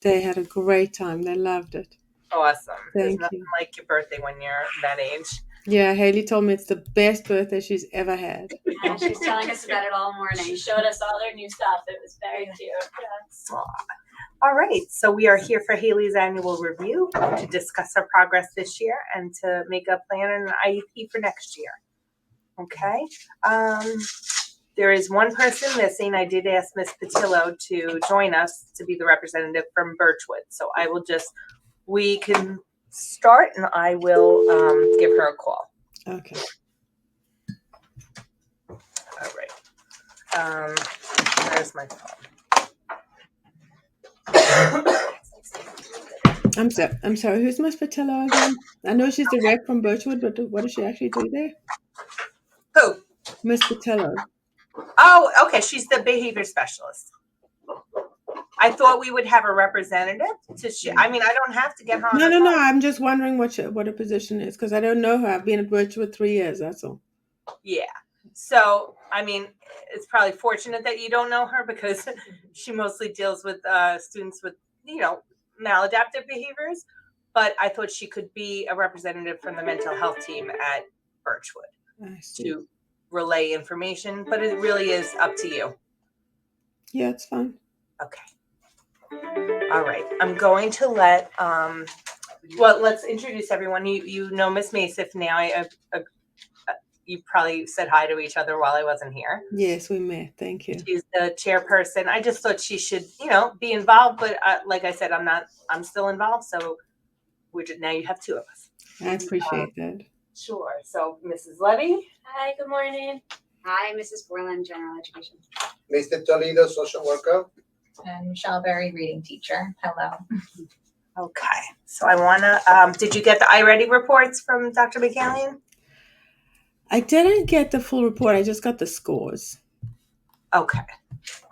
They had a great time. They loved it. Awesome. There's Thank nothing you. like your birthday when you're that age. Yeah, Hailey told me it's the best birthday she's ever had. Yeah, she was telling us about it all morning. She showed us all their new stuff. It was very cute. Yes. All right, so we are here for Hailey's annual review to discuss her progress this year and to make a plan and an IEP for next year. Okay. There is one person missing. I did ask Miss Patillo to join us to be the representative from Birchwood. So we can start and I will give her a call. Okay. All right. Where's my phone? I'm sorry. Who's Miss Patillo again? I know she's the rep from Birchwood, but what does she actually do there? Who? Miss Patillo. Oh, okay. She's the behavior specialist. I thought we would have a representative I mean, I don't have to get her on the phone. No. I'm just wondering what her position is because I don't know her. I've been at Birchwood 3 years. That's all. Yeah. So, I mean, it's probably fortunate that you don't know her because she mostly deals with students with, maladaptive behaviors. But I thought she could be a representative from the mental health team at Birchwood to relay information. But it really is up to you. Yeah, it's fine. Okay. All right. I'm going to let, let's introduce everyone. You know Miss Masif now. You probably said hi to each other while I wasn't here. Yes, we met. Thank you. She's the chairperson. I just thought she should, be involved. But like I said, I'm still involved. So now you have two of us. I appreciate that. Sure. So Mrs. Levy. Hi, good morning. Hi, Mrs. Borland, General Education. Mr. Toledo, social worker. And Michelle Berry, reading teacher. Hello. Okay. So I want to, did you get the iReady reports from Dr. McCallion? I didn't get the full report. I just got the scores. Okay.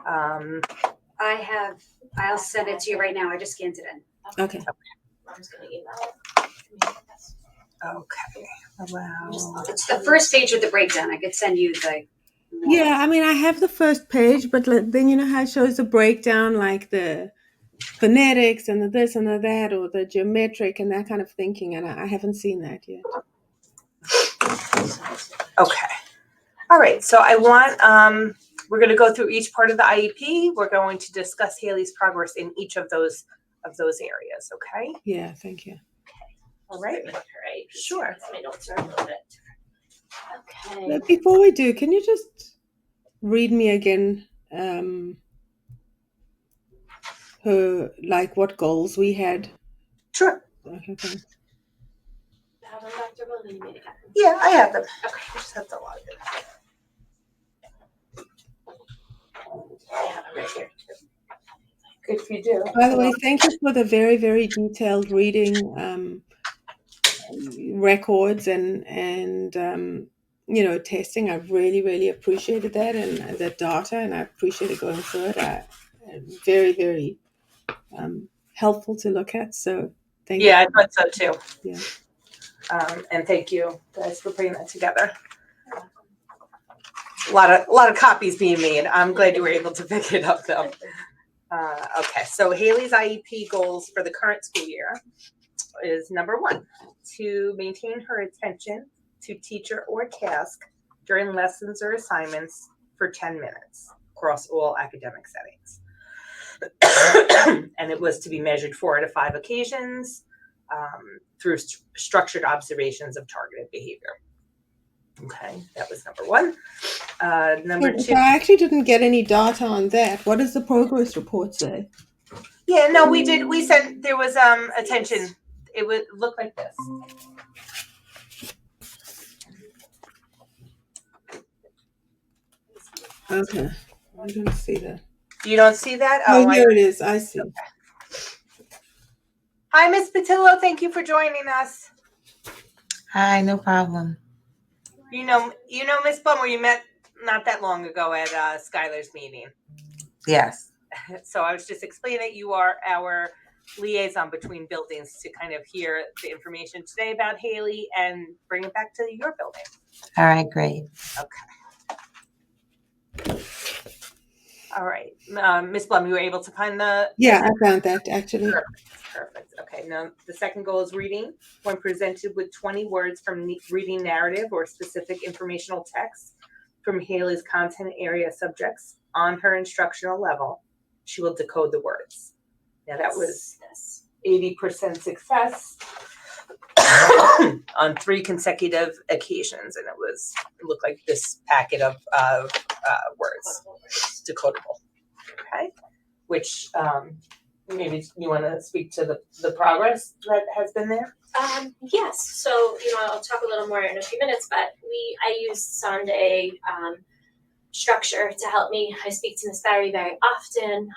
I'll send it to you right now. I just scanned it in. Okay. I'm just going to email it. Okay. Wow. It's the first page of the breakdown. I could send you the. Yeah, I mean, I have the first page, but then you know how it shows the breakdown, like the phonetics and the this and the that, or the geometric and that kind of thinking, and I haven't seen that yet. Okay. All right. So I want, we're going to go through each part of the IEP. We're going to discuss Hailey's progress in each of those areas. Okay. Yeah. Thank you. Okay. All right. Sure. My notes are a little bit different. Okay. But before we do, can you just read me again what goals we had? Sure. Okay, thanks. Yeah, I have them. Okay, I just have to log in. I have them right here too. Good if you do. By the way, thank you for the very, very detailed reading records and testing. I really, really appreciated that and the data, and I appreciated going through it. Very, very helpful to look at. So thank you. Yeah, I thought so too. Yeah. And thank you guys for putting that together. A lot of copies being made. I'm glad you were able to pick it up though. Okay, so Hailey's IEP goals for the current school year is number 1, to maintain her attention to teacher or task during lessons or assignments for 10 minutes across all academic settings. And it was to be measured 4 to 5 occasions through structured observations of targeted behavior. Okay, that was number 1. Number 2. So I actually didn't get any data on that. What does the progress report say? Yeah, no, we did. We said there was attention. It would look like this. Okay, I don't see that. You don't see that? Oh, here it is. I see. Okay. Hi, Miss Patillo. Thank you for joining us. Hi, no problem. You know, Miss Bummer, you met not that long ago at Skylar's meeting. Yes. So I was just explaining that you are our liaison between buildings to kind of hear the information today about Hailey and bring it back to your building. All right, great. Okay. All right. Ms. Blum, you were able to find the. Yeah, I found that actually. Perfect. Okay. Now the second goal is reading. When presented with 20 words from reading narrative or specific informational text from Hailey's content area subjects on her instructional level, she will decode the words. Now that was 80% success on 3 consecutive occasions, and it looked like this packet of words, decodable. Okay, which maybe you want to speak to the progress that has been there. Yes. So I'll talk a little more in a few minutes, but I use Sunday structure to help me. I speak to Ms. Barry very often,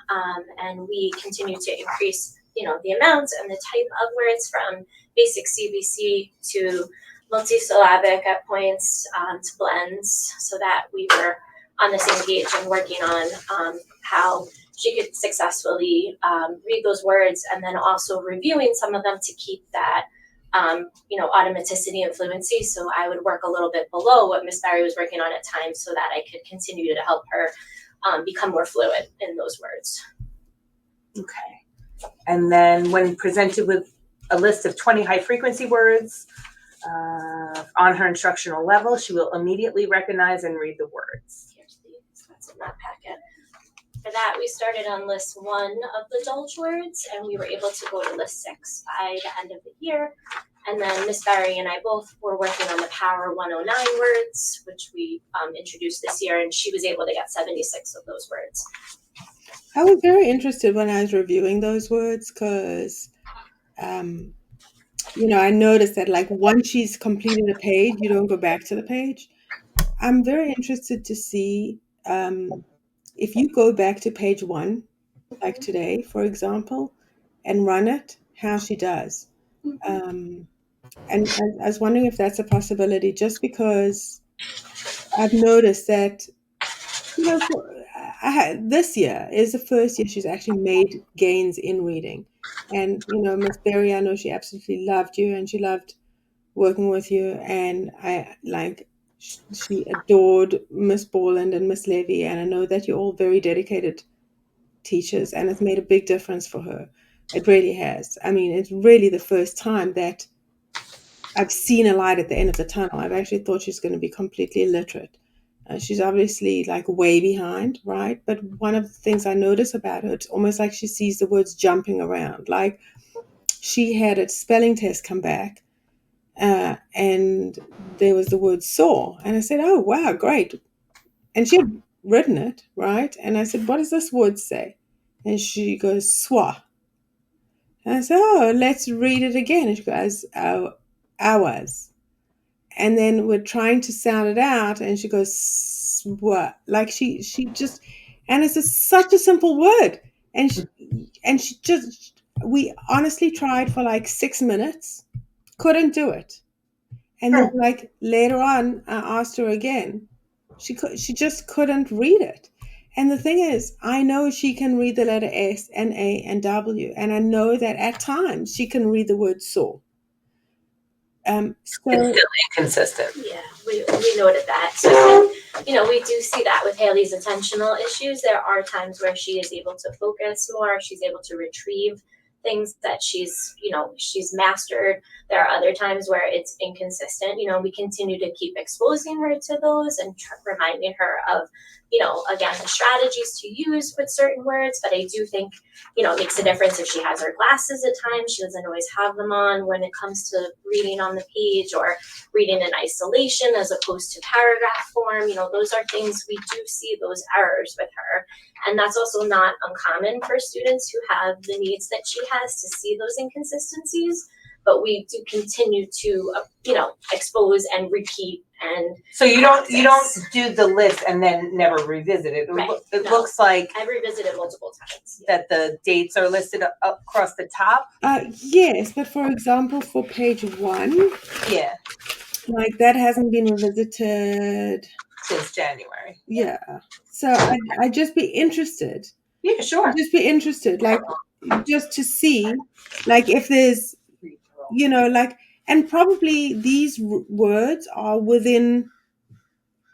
and we continue to increase the amount and the type of words from basic CBC to multisyllabic at points to blends, so that we were on the same page and working on how she could successfully read those words, and then also reviewing some of them to keep that automaticity and fluency. So I would work a little bit below what Miss Barry was working on at times, so that I could continue to help her become more fluent in those words. Okay. And then when presented with a list of 20 high frequency words on her instructional level, she will immediately recognize and read the words. That's in that packet. For that, we started on list 1 of the Dolch words, and we were able to go to list 6 by the end of the year. And then Miss Barry and I both were working on the Power 109 words, which we introduced this year, and she was able to get 76 of those words. I was very interested when I was reviewing those words because, I noticed that like once she's completed a page, you don't go back to the page. I'm very interested to see if you go back to page 1, like today, for example, and run it, how she does. And I was wondering if that's a possibility, just because I've noticed that, this year is the first year she's actually made gains in reading. And, Miss Berry, I know she absolutely loved you and she loved working with you. And she adored Miss Borland and Miss Levy. And I know that you're all very dedicated teachers, and it's made a big difference for her. It really has. I mean, it's really the first time that I've seen a light at the end of the tunnel. I've actually thought she's going to be completely illiterate. She's obviously like way behind, right? But one of the things I notice about her, it's almost like she sees the words jumping around. Like she had a spelling test come back, and there was the word saw. And I said, oh, wow, great. And she had written it, right? And I said, what does this word say? And she goes, swa. And I said, oh, let's read it again. And she goes, hours. And then we're trying to sound it out, and she goes, what? Like she just, and it's such a simple word. And she just, we honestly tried for like 6 minutes, couldn't do it. And then like later on, I asked her again. She just couldn't read it. And the thing is, I know she can read the letter S and A and W. And I know that at times she can read the word saw. It's still inconsistent. Yeah, we noted that. So, we do see that with Hailey's attentional issues. There are times where she is able to focus more. She's able to retrieve things that she's mastered. There are other times where it's inconsistent. We continue to keep exposing her to those and reminding her of, again, the strategies to use with certain words. But I do think, it makes a difference if she has her glasses at times. She doesn't always have them on when it comes to reading on the page or reading in isolation as opposed to paragraph form. Those are things we do see those errors with her. And that's also not uncommon for students who have the needs that she has to see those inconsistencies. But we do continue to, expose and repeat. And so you don't do the list and then never revisit it. Right. It looks like I've revisited multiple times. That the dates are listed up across the top. Yes, but for example, for page 1, yeah, like that hasn't been revisited since January. Yeah, so I'd just be interested. Yeah, sure. I'd just be interested, like just to see, like if there's, like, and probably these words are within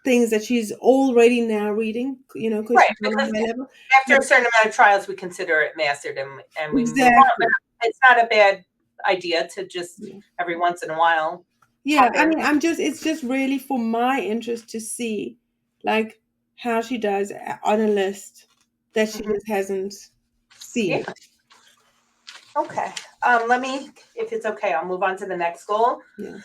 things that she's already now reading, you know, because Right, she's on a because high level. after a certain amount of trials, we consider it mastered and we move on. Exactly. But it's not a bad idea to just Yeah. every once in a while. Yeah, pop I in. mean, it's just really for my interest to see, like, how she does on a list that she Mhm. just hasn't seen. Yeah. Okay. Let me, if it's okay, I'll move on to the next goal. Yeah.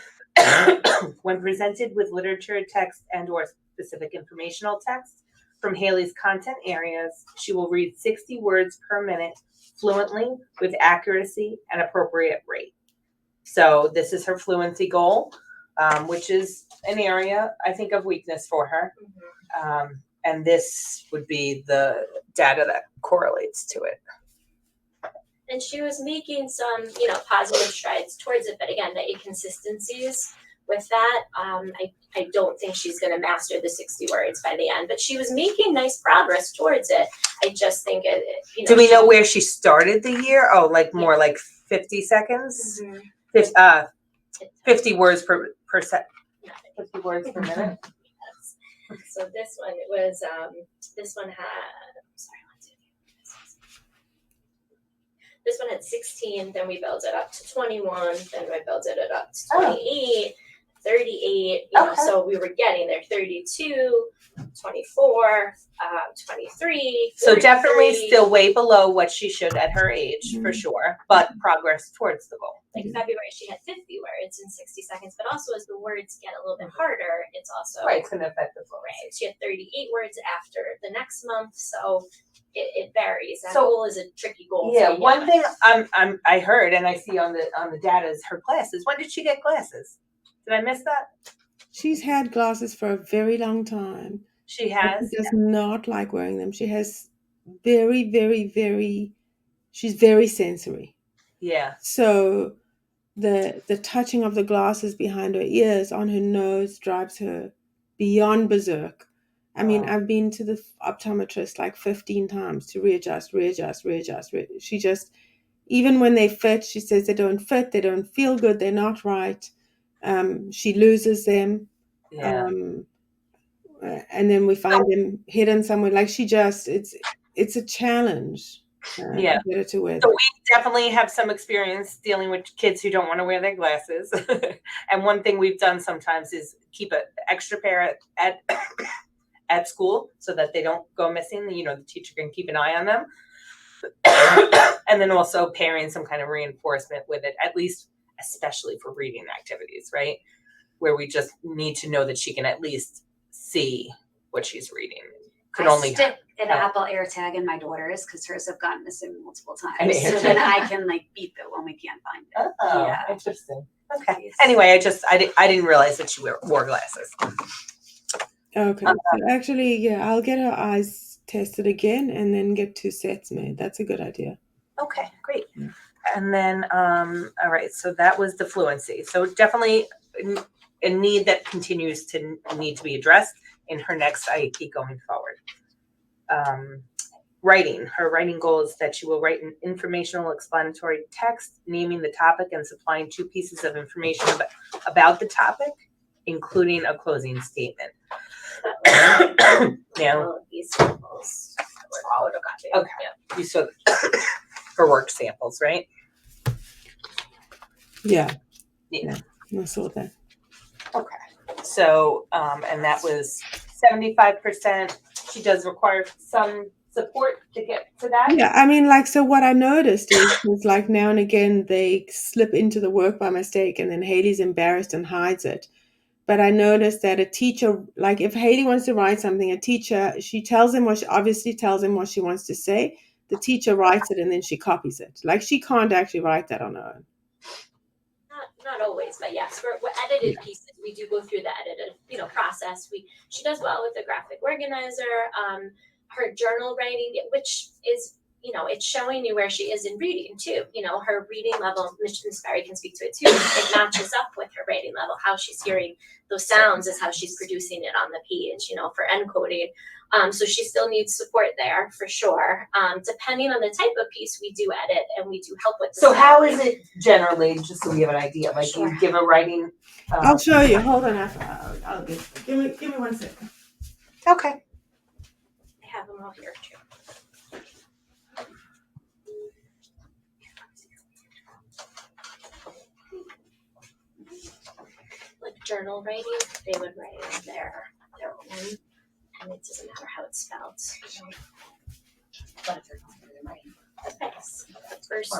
When presented with literature, text, and/or specific informational text from Hailey's content areas, she will read 60 words per minute fluently with accuracy and appropriate rate. So this is her fluency goal, which is an area I think of weakness for her. And this would be the data that correlates to it. And she was making some, positive strides towards it, but again, the inconsistencies with that, I don't think she's going to master the 60 words by the end, but she was making nice progress towards it. I just think Do we know where she started the year? Oh, like more like 50 seconds? Mhm. 50 words per set. 50 words per minute. So this one, it was, this one had, this one had 16, then we built it up to 21, then we built it up to 28, 38, so we were getting there, 32, 24, 23, 43. So definitely still way below what she should at her age, for sure, but progress towards the goal. Like February, she had 50 words in 60 seconds, but also as the words get a little bit harder, it's also Right, it's going to affect the flow. Right. She had 38 words after the next month, so it varies. That So- goal is a tricky goal. Yeah, to one get. thing I heard and I see on the data is her glasses. When did she get glasses? Did I miss that? She's had glasses for a very long time. She But has. she does not like wearing them. She has very, very, very, she's very sensory. Yeah. So the touching of the glasses behind her ears on her nose drives her beyond berserk. I mean, I've been to the optometrist like 15 times to readjust. She just, even when they fit, she says they don't fit, they don't feel good, they're not right. She loses them. Yeah. And then we find them hidden somewhere. Like she just, it's a challenge. Yeah. To get her to wear So them. we definitely have some experience dealing with kids who don't want to wear their glasses. And one thing we've done sometimes is keep an extra pair at school so that they don't go missing. The teacher can keep an eye on them. And then also pairing some kind of reinforcement with it, at least especially for reading activities, right? Where we just need to know that she can at least see what she's reading. I stick an Apple AirTag in my daughter's because hers have gotten missing multiple An times. So AirTag. then I can beat it when we can't find it. Oh, Yeah. interesting. Okay. Anyway, I didn't realize that she wore glasses. Okay. So actually, yeah, I'll get her eyes tested again and then get 2 sets made. That's a good idea. Okay, great. Yeah. And then, all right, so that was the fluency. So definitely a need that continues to need to be addressed in her next IEP going forward. Writing. Her writing goal is that she will write an informational explanatory text, naming the topic and supplying 2 pieces of information about the topic, including a closing statement. Now, All of these samples were photocopied. Okay. You saw her work samples, right? Yeah. Yeah. I saw that. Okay. So, and that was 75%. She does require some support to get to that. Yeah, I mean, like, so what I noticed is like now and again they slip into the work by mistake and then Hailey's embarrassed and hides it. But I noticed that a teacher, like if Hailey wants to write something, a teacher, she obviously tells him what she wants to say. The teacher writes it and then she copies it. Like she can't actually write that on her own. Not always, but yes, for edited pieces, we do go through the edited, process. She does well with the graphic organizer. Her journal writing, which is, it's showing you where she is in reading too. Her reading level, Ms. Barry can speak to it too. It matches up with her writing level. How she's hearing those sounds is how she's producing it on the page. For encoding, So she still needs support there for sure. Depending on the type of piece, we do edit and we do help with the So how is spelling. it generally, just so we have an idea, like Sure. you give a writing? I'll show you. Hold on. I'll give me 1 second. Okay. I have them all here too. Like journal writing, they would write their own, and it doesn't matter how it's spelled. But if they're going through the writing. Thanks. The first,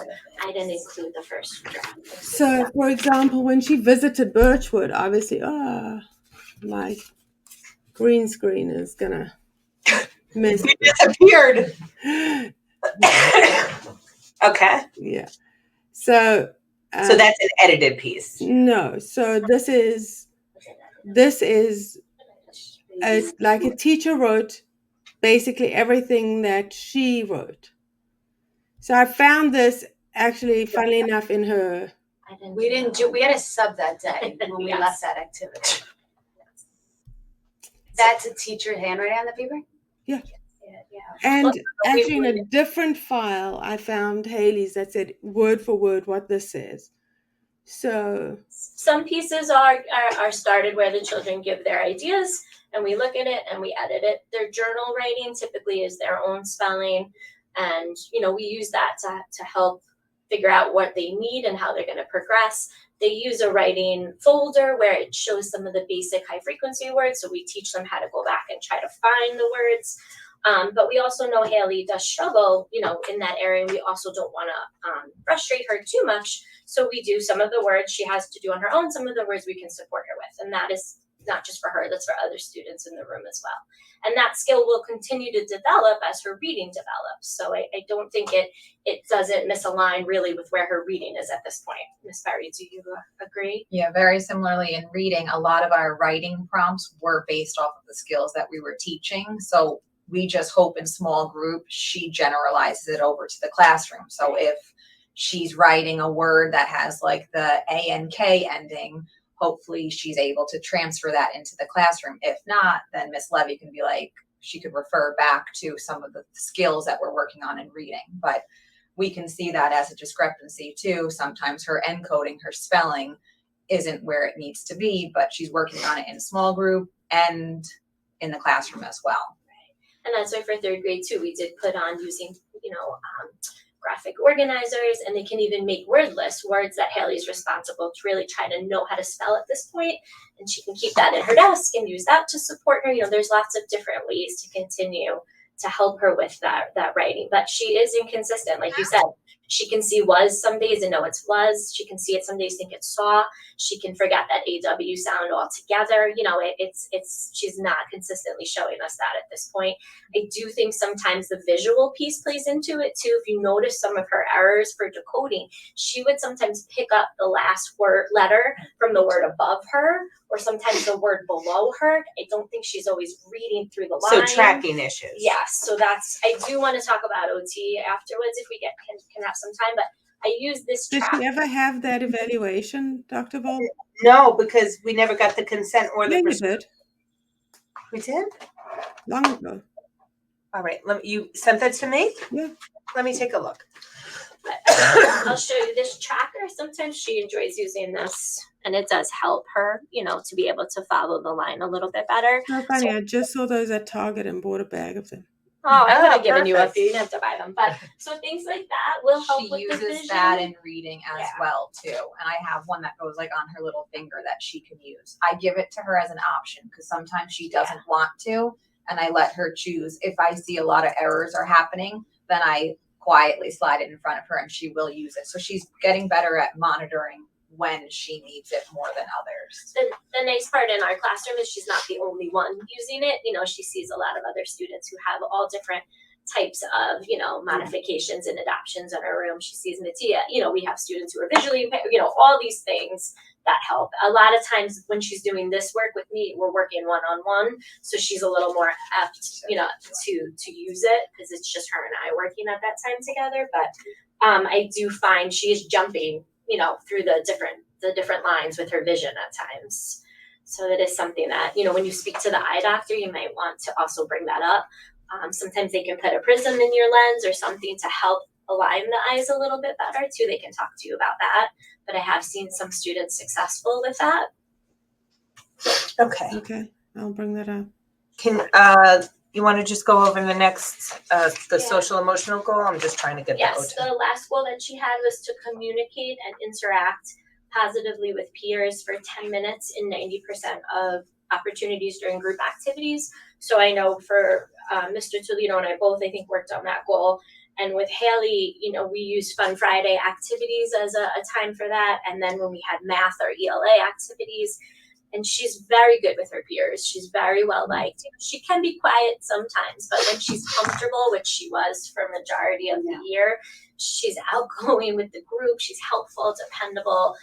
I didn't include the first draft. So, for example, when she visited Birchwood, obviously, my green screen is gonna miss. You disappeared. Okay. Yeah. So. So that's an edited piece. No. So this is like a teacher wrote basically everything that she wrote. So I found this actually, funnily enough, in her. We had a sub that day when we Yes. left that activity. That's a teacher handwriting on the paper? Yeah. And Look, actually, in a different file, I found Hailey's that said word for word what this says. So some pieces are started where the children give their ideas and we look at it and we edit it. Their journal writing typically is their own spelling, and we use that to help figure out what they need and how they're going to progress. They use a writing folder where it shows some of the basic high frequency words, so we teach them how to go back and try to find the words. But we also know Hailey does struggle, in that area. We also don't want to frustrate her too much. So we do some of the words she has to do on her own, some of the words we can support her with. And that is not just for her, that's for other students in the room as well. And that skill will continue to develop as her reading develops. So I don't think it doesn't misalign really with where her reading is at this point. Ms. Berry, do you agree? Yeah, very similarly in reading, a lot of our writing prompts were based off of the skills that we were teaching. So we just hope in small group, she generalizes it over to the classroom. So if she's writing a word that has like the ANK ending, hopefully she's able to transfer that into the classroom. If not, then Miss Levy can be like, she could refer back to some of the skills that we're working on in reading. But we can see that as a discrepancy too. Sometimes her encoding, her spelling isn't where it needs to be, but she's working on it in small group and in the classroom as well. And that's why for third grade too, we did put on using, graphic organizers, and they can even make word lists, words that Hailey's responsible to really try to know how to spell at this point. And she can keep that in her desk and use that to support her. There's lots of different ways to continue to help her with that writing. But she is inconsistent, like you said. She can see was some days and know it's was. She can see it some days, think it's saw. She can forget that AW sound altogether. She's not consistently showing us that at this point. I do think sometimes the visual piece plays into it too. If you notice some of her errors for decoding, she would sometimes pick up the last letter from the word above her, or sometimes the word below her. I don't think she's always reading through the line. So tracking issues. Yes. So I do want to talk about OT afterwards if we can have some time, but I use this did track. she ever have that evaluation, Dr. Vol? No, because we never got the consent or the. Yeah, you did. We did? Long ago. All right. You sent that to me? Yeah. Let me take a look. I'll show you this tracker. Sometimes she enjoys using this, and it does help her, to be able to follow the line a little bit better. So funny. I just saw those at Target and bought a bag of them. Oh, I could have given you a perfect. few. You didn't have to buy them. But so things like that will help She with the uses vision. that in reading as Yeah. well too. And I have one that goes like on her little finger that she can use. I give it to her as an option because sometimes she doesn't want to, and I let her choose. If I see a lot of errors are happening, then I quietly slide it in front of her and she will use it. So she's getting better at monitoring when she needs it more than others. The nice part in our classroom is she's not the only one using it. She sees a lot of other students who have all different types of, modifications and adoptions in her room. She sees Natia, we have students who are visually impaired, all these things that help. A lot of times when she's doing this work with me, we're working one-on-one. So she's a little more apt, to use it because it's just her and I working at that time together. But I do find she is jumping, through the different lines with her vision at times. So that is something that, when you speak to the eye doctor, you might want to also bring that up. Sometimes they can put a prism in your lens or something to help align the eyes a little bit better too. They can talk to you about that. But I have seen some students successful with that. Okay. Okay, I'll bring that up. Can you want to just go over the next the Yeah. social emotional goal? I'm just trying to get Yes, the the last goal that she had was to communicate and interact positively with peers for 10 minutes in 90% of opportunities during group activities. So I know for Mr. Toledo and I both, I think, worked on that goal. And with Hailey, we used Fun Friday activities as a time for that. And then when we had math or ELA activities, and she's very good with her peers. She's very well liked. She can be quiet sometimes, but when she's comfortable, which she was for majority of the year, she's outgoing with the group. She's helpful, dependable.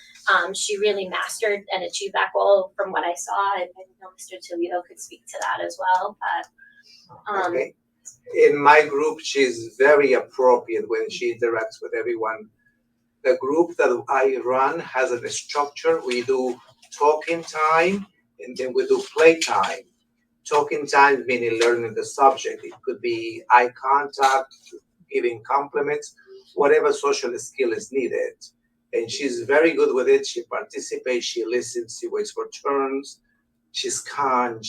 She really mastered and achieved that goal from what I saw. And I know Mr. Toledo could speak to that as well. But Okay. In my group, she's very appropriate when she interacts with everyone. The group that I run has a structure. We do talking time and then we do play time. Talking time meaning learning the subject. It could be eye contact, giving compliments, whatever social skill is needed. And she's very good with it. She participates, she listens, she waits for turns. She's calm.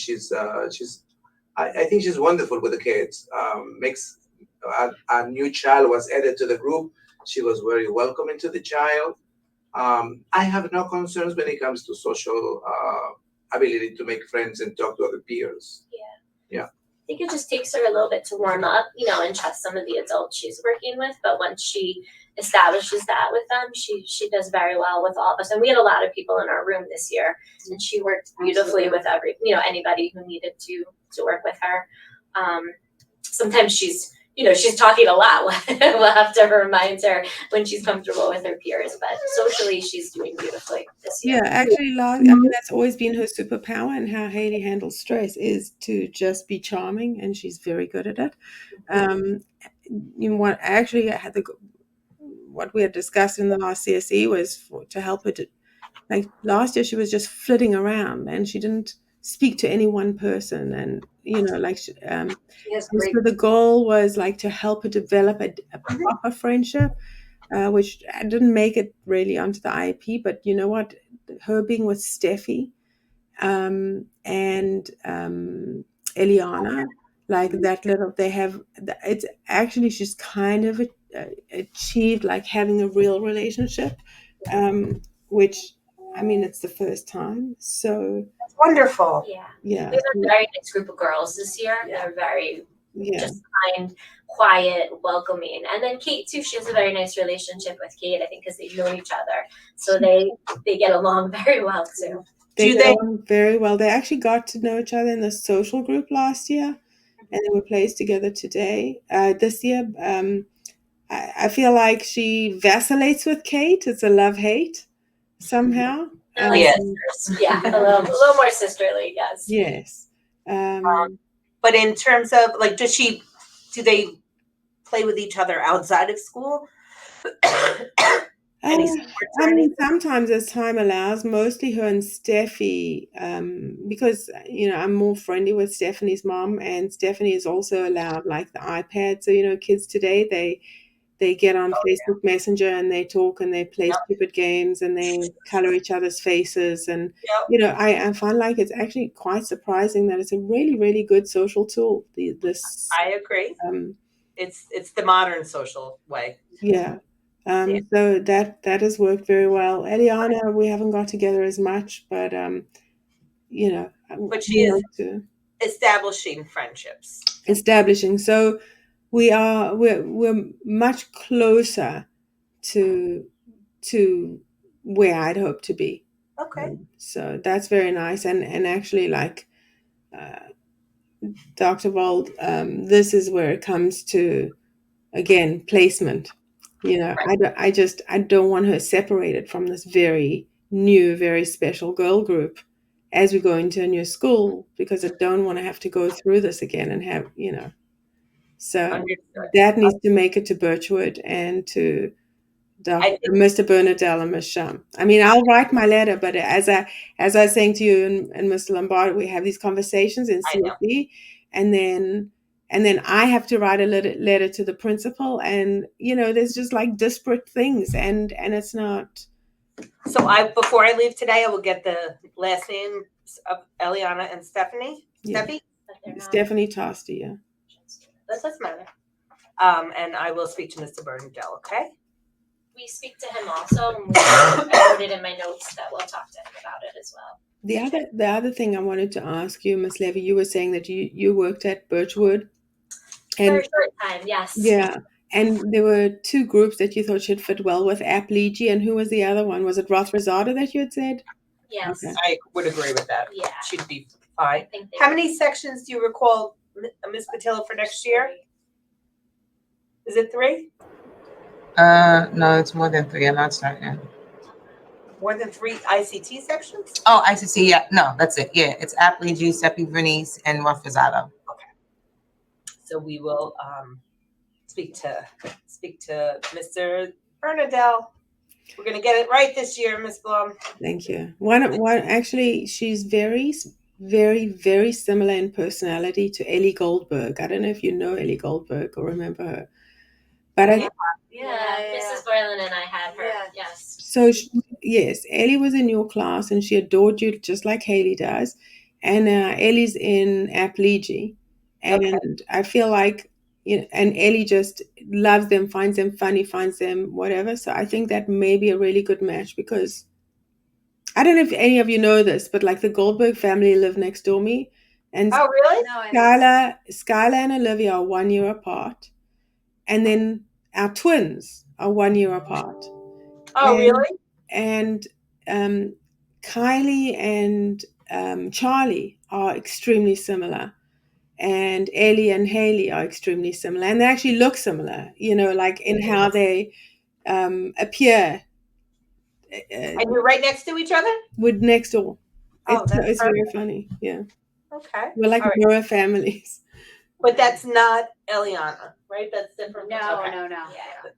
I think she's wonderful with the kids. Makes a new child was added to the group. She was very welcoming to the child. I have no concerns when it comes to social ability to make friends and talk to other peers. I think it just takes her a little bit to warm up, and trust some of the adults she's working with. But once she establishes that with them, she does very well with all of us. And we had a lot of people in our room this year, and she worked beautifully with anybody who needed to work with her. Sometimes she's talking a lot. We'll have to remind her when she's comfortable with her peers, but socially she's doing beautifully this year. Yeah, actually, that's always been her superpower, and how Hailey handles stress is to just be charming, and she's very good at it. What actually what we had discussed in the last CSE was to help her to, like last year, she was just flitting around, and she didn't speak to any one person, and She has and great. so the goal was like to help her develop a proper friendship, which I didn't make it really onto the IEP, but you know what? Her being with Steffi and Eliana, like that little, it's actually, she's kind of achieved like having a real relationship, which, I mean, it's the first time. So, wonderful. Yeah. yeah. We have a very nice group of girls this year. They're very just kind, quiet, welcoming. And then Kate too, she has a very nice relationship with Kate, I think, because they've known each other. So they get along very well too. They get along very well. They actually got to know each other in the social group last year, and they were placed together today. This year, I feel like she vacillates with Kate. It's a love-hate somehow. They're like sisters. Yeah, a little more sisterly, yes. Yes. But in terms of like, do they play with each other outside of school? Any sports or anything? Sometimes as time allows, mostly her and Steffi, because I'm more friendly with Stephanie's mom, and Stephanie is also allowed like the iPad. So kids today they get on Facebook Messenger and they talk and they play stupid games and they color each other's faces, and I find like it's actually quite surprising that it's a really, really good social tool. I agree. It's the modern social way. Yeah. So that has worked very well. Eliana, we haven't got together as much, but but she is establishing friendships. So we're much closer to where I'd hope to be. Okay. So that's very nice, and actually, like Dr. Wald, this is where it comes to, again, placement. I don't want her separated from this very new, very special girl group as we go into a new school, because I don't want to have to go through this again and have, so Understood. that needs to make it to Birchwood and to I think Mr. Bernadelle and Miss Shum. I mean, I'll write my letter, but as I was saying to you and Mr. Lombard, we have these conversations in I know. CSE, and then I have to write a letter to the principal, and there's just like disparate things, and it's not. So before I leave today, I will get the last names of Eliana and Stephanie. Yeah. Steffi? But they're not. Stephanie Tosti, yeah. That doesn't matter. And I will speak to Mr. Bernadelle, okay? We speak to him also, and I wrote it in my notes that we'll talk to him about it as well. The other thing I wanted to ask you, Miss Levy, you were saying that you worked at Birchwood, For and a short time, yes. yeah, and there were two groups that you thought should fit well with Aplegia, and who was the other one? Was it Roth Rosada that you had said? Yes. Okay. I would agree with that. Yeah. Should be I fine. think they How were many sections do you recall, Ms. Patillo, for next year? Is it 3? No, it's more than 3. I'm not starting. More than 3 ICT sections? Oh, ICC, yeah. No, that's it. Yeah, it's Apley, Giuseppe Vernice, and Roth Rosado. So we will speak to Mr. Bernadelle. We're gonna get it right this year, Miss Blum. Thank you. One actually, she's very, very, very similar in personality to Ellie Goldberg. I don't know if you know Ellie Goldberg or remember her, but Mrs. Boylan and I had her. Yeah. Yes. so yes, Ellie was in your class and she adored you just like Hailey does, and Ellie's in Aplegia, and I feel like and Ellie just loves them, finds them funny, finds them whatever. So I think that may be a really good match because I don't know if any of you know this, but like the Goldberg family live next door me, and Oh, really? No, I know. Skylar and Olivia are 1 year apart, and then our twins are 1 year apart. Oh, And- really? And Kylie and Charlie are extremely similar, and Ellie and Hailey are extremely similar, and they actually look similar, like in how they appear. And you're right next to each other? With next door. Oh, that's It's very perfect. funny. Yeah. Okay. We're like All right. mirror families. But that's not Eliana, right? That's different. No, Okay. no, no.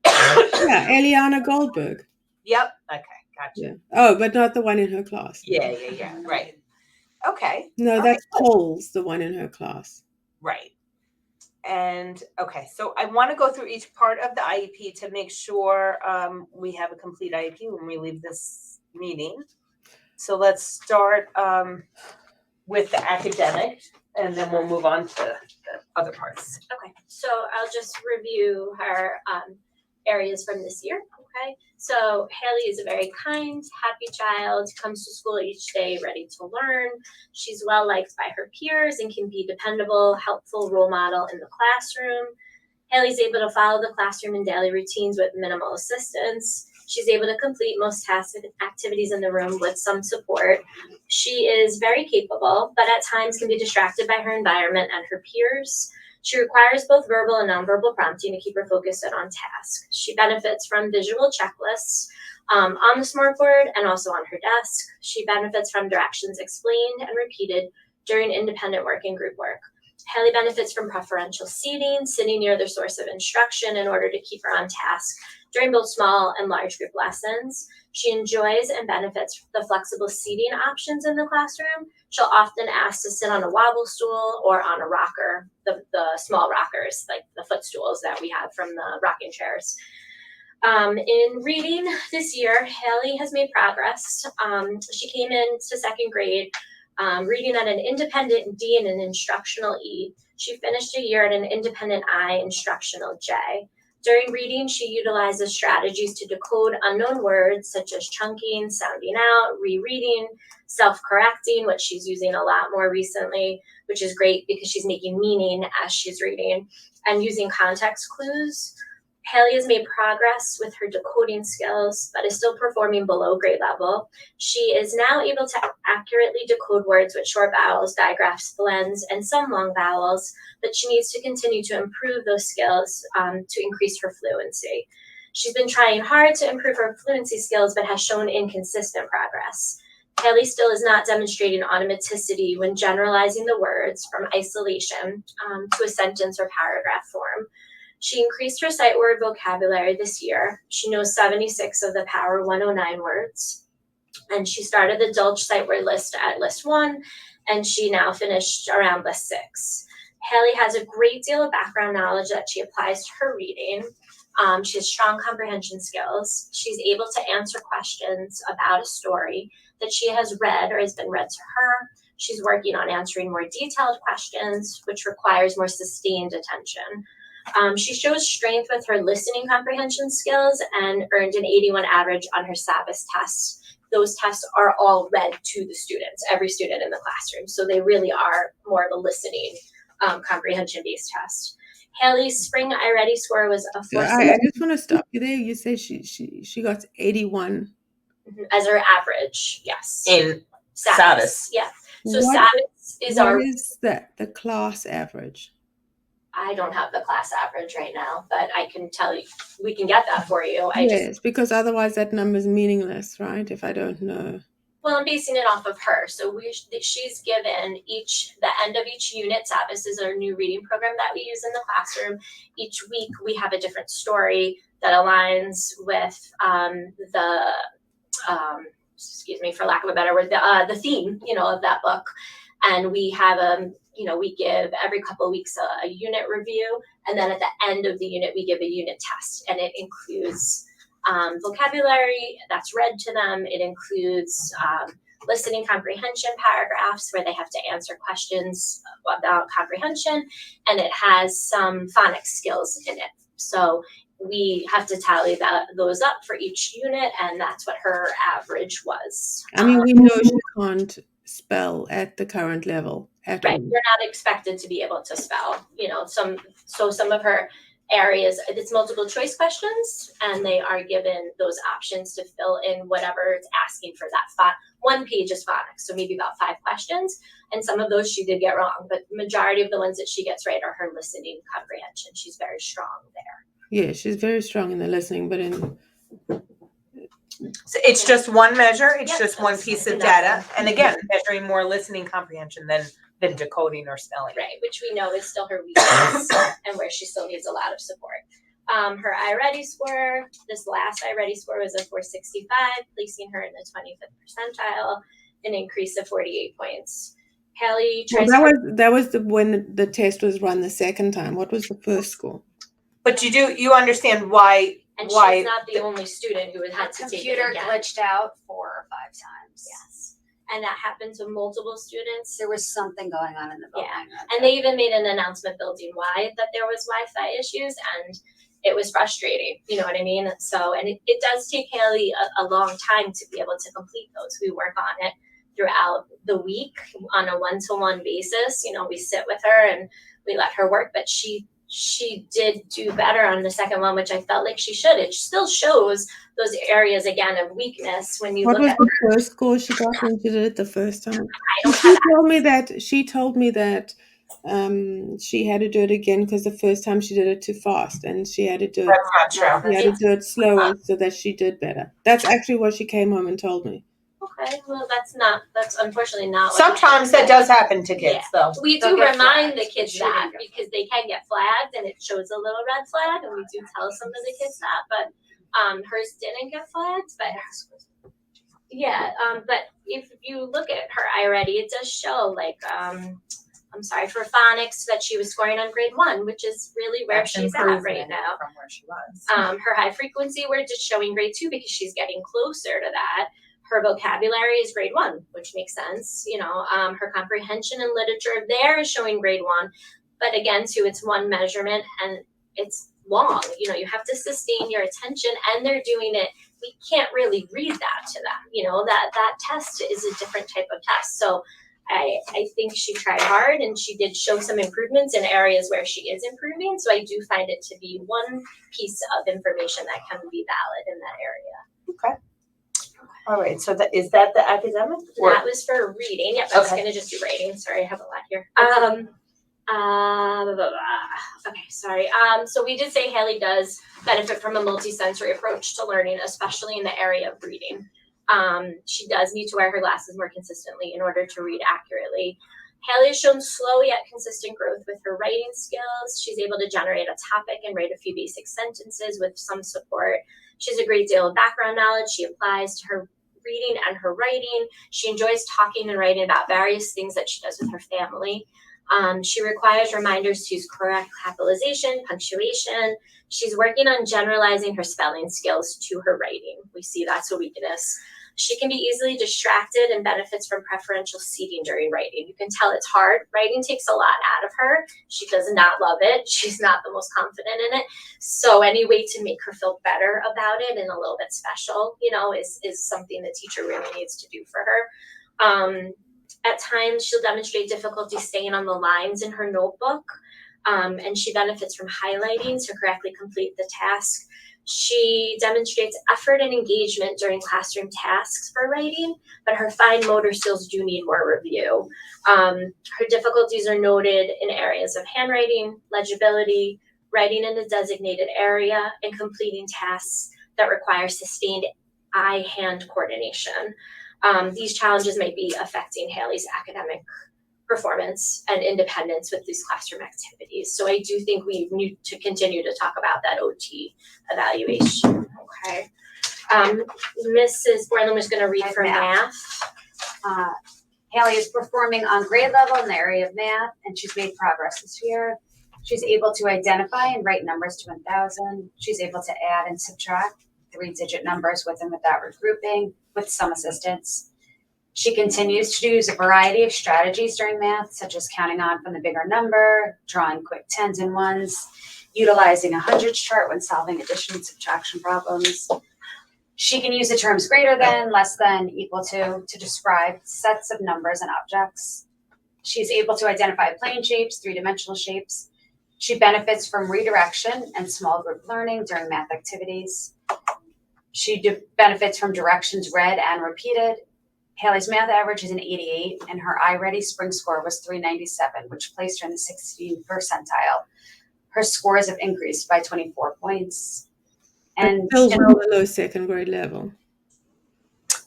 Yeah, Eliana Goldberg. Yep. Okay. Gotcha. Yeah. Oh, but not the one in her class. Yeah. Right. Okay. No, All that's Paul's the one in her class. Right. And okay, so I want to go through each part of the IEP to make sure we have a complete IEP when we leave this meeting. So let's start with the academic, and then we'll move on to the other parts. Okay, so I'll just review her areas from this year. Okay, so Hailey is a very kind, happy child, comes to school each day ready to learn. She's well liked by her peers and can be a dependable, helpful role model in the classroom. Hailey's able to follow the classroom and daily routines with minimal assistance. She's able to complete most tasks and activities in the room with some support. She is very capable, but at times can be distracted by her environment and her peers. She requires both verbal and nonverbal prompting to keep her focused and on task. She benefits from visual checklists on the smartboard and also on her desk. She benefits from directions explained and repeated during independent work and group work. Hailey benefits from preferential seating, sitting near the source of instruction in order to keep her on task during both small and large group lessons. She enjoys and benefits from the flexible seating options in the classroom. She'll often ask to sit on a wobble stool or on a rocker, the small rockers, like the footstools that we have from the rocking chairs. In reading this year, Hailey has made progress. She came into second grade reading at an independent D and an instructional E. She finished a year at an independent I, instructional J. During reading, she utilizes strategies to decode unknown words such as chunking, sounding out, rereading, self-correcting, which she's using a lot more recently, which is great because she's making meaning as she's reading, and using context clues. Hailey has made progress with her decoding skills, but is still performing below grade level. She is now able to accurately decode words with short vowels, digraphs, blends, and some long vowels, but she needs to continue to improve those skills to increase her fluency. She's been trying hard to improve her fluency skills, but has shown inconsistent progress. Hailey still is not demonstrating automaticity when generalizing the words from isolation to a sentence or paragraph form. She increased her sight word vocabulary this year. She knows 76 of the Power 109 words. And she started the Dulce sight word list at list 1, and she now finished around list 6. Hailey has a great deal of background knowledge that she applies to her reading. She has strong comprehension skills. She's able to answer questions about a story that she has read or has been read to her. She's working on answering more detailed questions, which requires more sustained attention. She shows strength with her listening comprehension skills and earned an 81 average on her SABIS tests. Those tests are all read to the students, every student in the classroom. So they really are more of a listening comprehension-based test. Hailey's spring iReady score was a So 460 I just want to stop you there. You say she got 81. as her average, yes. In SABIS, yeah. So What- SABIS is What our, is the class average? I don't have the class average right now, but I can tell you, we can get that for you. Yes, because otherwise that number is meaningless, right? If I don't know. Well, I'm basing it off of her. So she's given the end of each unit. SABIS is our new reading program that we use in the classroom. Each week we have a different story that aligns with excuse me, for lack of a better word, the theme, of that book. And we have we give every couple of weeks a unit review, and then at the end of the unit we give a unit test, and it includes vocabulary that's read to them. It includes listening comprehension paragraphs where they have to answer questions about comprehension, and it has some phonics skills in it. So we have to tally those up for each unit, and that's what her average was. I mean, we know she can't spell at the current level at Right, all. you're not expected to be able to spell. Some of her areas, it's multiple choice questions, and they are given those options to fill in whatever it's asking for that one page is phonics, so maybe about 5 questions, and some of those she did get wrong, but the majority of the ones that she gets right are her listening comprehension. She's very strong there. Yeah, she's very strong in the listening, but So it's just one measure, it's Yep, just one that's piece of enough. data, and again, measuring more listening comprehension than decoding or spelling. Right, which we know is still her weakness and where she still needs a lot of support. Her iReady score, this last iReady score was a 465, placing her in the 25th percentile, an increase of 48 points. Hailey tries that was when the test was run the second time. What was the first score? But you understand why and why she's not the only student who had to take it Computer again. glitched out 4 or 5 times. Yes, and that happened to multiple students. There was something going on in the building. And they even made an announcement building wide that there was Wi-Fi issues, and it was frustrating. You know what I mean? So, and it does take Hailey a long time to be able to complete those. We work on it throughout the week on a one-to-one basis. We sit with her and we let her work, but she did do better on the second one, which I felt like she should. It still shows those areas again of weakness when you What look was at the first score she got when she did it the first time? I don't She have told me that she had to do it again because the first time she did it too fast, and she had to do it. that's not true. She had to do it slower so that she did better. That's actually what she came home and told me. Okay, well that's unfortunately not what Sometimes that does happen to kids, though. we They'll do get remind flagged. the kids She that didn't get because they can get flagged and it shows a little red flag, and we do tell some of the kids that, but hers didn't get flagged. But but if you look at her iReady, it does show for phonics that she was scoring on grade 1, which is really where That's she's at right improvement now. from where she was. Her high frequency, we're just showing grade 2 because she's getting closer to that. Her vocabulary is grade 1, which makes sense. Her comprehension and literature there is showing grade 1. But again, too, it's one measurement and it's long. You have to sustain your attention, and they're doing it. We can't really read that to them. That test is a different type of test. So I think she tried hard, and she did show some improvements in areas where she is improving. So I do find it to be one piece of information that can be valid in that area. Okay. All right. So is that the academic? That was for reading. Yep, I was Okay. going to just do writing. Sorry, I have a lot here. Okay, sorry. So we did say Hailey does benefit from a multisensory approach to learning, especially in the area of reading. She does need to wear her glasses more consistently in order to read accurately. Hailey has shown slow yet consistent growth with her writing skills. She's able to generate a topic and write a few basic sentences with some support. She has a great deal of background knowledge she applies to her reading and her writing. She enjoys talking and writing about various things that she does with her family. She requires reminders to use correct capitalization, punctuation. She's working on generalizing her spelling skills to her writing. We see that's a weakness. She can be easily distracted and benefits from preferential seating during writing. You can tell it's hard. Writing takes a lot out of her. She does not love it. She's not the most confident in it. So any way to make her feel better about it and a little bit special, is something the teacher really needs to do for her. At times, she'll demonstrate difficulty staying on the lines in her notebook, and she benefits from highlighting to correctly complete the task. She demonstrates effort and engagement during classroom tasks for writing, but her fine motor skills do need more review. Her difficulties are noted in areas of handwriting, legibility, writing in a designated area, and completing tasks that require sustained eye-hand coordination. These challenges may be affecting Hailey's academic performance and independence with these classroom activities. So I do think we need to continue to talk about that OT evaluation. Okay. Mrs. Borland was going to read for math. Hailey is performing on grade level in the area of math, and she's made progress this year. She's able to identify and write numbers to 1,000. She's able to add and subtract 3-digit numbers with and without regrouping, with some assistance. She continues to use a variety of strategies during math, such as counting on from the bigger number, drawing quick tens and ones, utilizing a hundreds chart when solving addition and subtraction problems. She can use the terms greater than, less than, equal to describe sets of numbers and objects. She's able to identify plane shapes, three-dimensional shapes. She benefits from redirection and small group learning during math activities. She benefits from directions read and repeated. Hailey's math average is an 88, and her iReady spring score was 397, which placed her in the 16th percentile. Her scores have increased by 24 points. And still well below second grade level.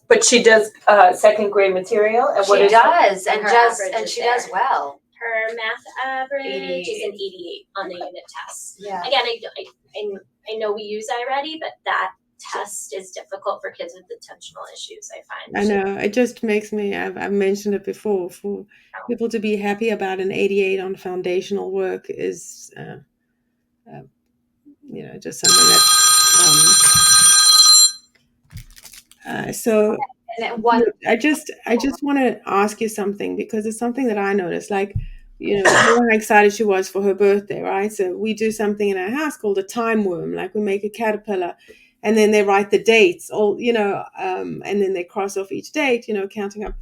But she does second grade material, and she does, and she there. does well. Her math average 88. is an 88 on the unit test. Yeah. Again, I know we use iReady, but that test is difficult for kids with attentional issues, I find. I know. It just makes me, I've mentioned it before, for people to be happy about an 88 on foundational work is, just something that, so I just want to ask you something, because it's something that I noticed, like, how excited she was for her birthday, right? So we do something in our house called a time worm, like we make a caterpillar, and then they write the dates, and then they cross off each date, counting up.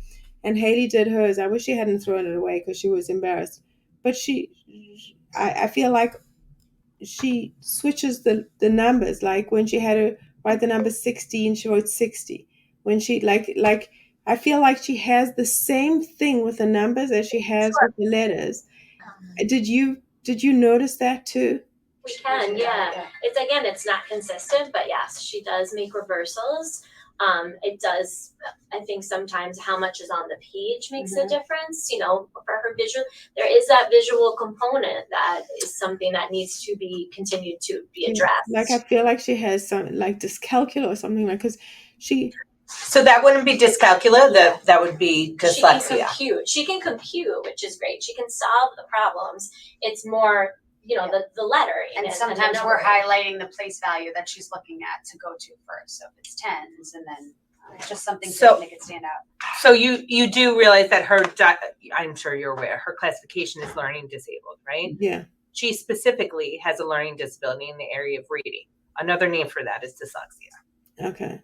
And Hailey did hers. I wish she hadn't thrown it away because she was embarrassed. But I feel like she switches the numbers. Like when she had to write the number 16, she wrote 60. When she like I feel like she has the same thing with the numbers as she has with the letters. Did you notice that too? We can, yeah. It's not consistent, but yes, she does make reversals. It does, I think sometimes how much is on the page makes a difference, for her visual. There is that visual component that is something that needs to be continued to be addressed. Like I feel like she has some like dyscalculia or something, like, because she. So that wouldn't be dyscalculia, that would be dyslexia. She can compute, which is great. She can solve the problems. It's more, the lettering. And sometimes we're highlighting the place value that she's looking at to go to first. So if it's tens, and then just something to make it stand out. So you do realize that I'm sure you're aware, her classification is learning disabled, right? Yeah. She specifically has a learning disability in the area of reading. Another name for that is dyslexia. Okay.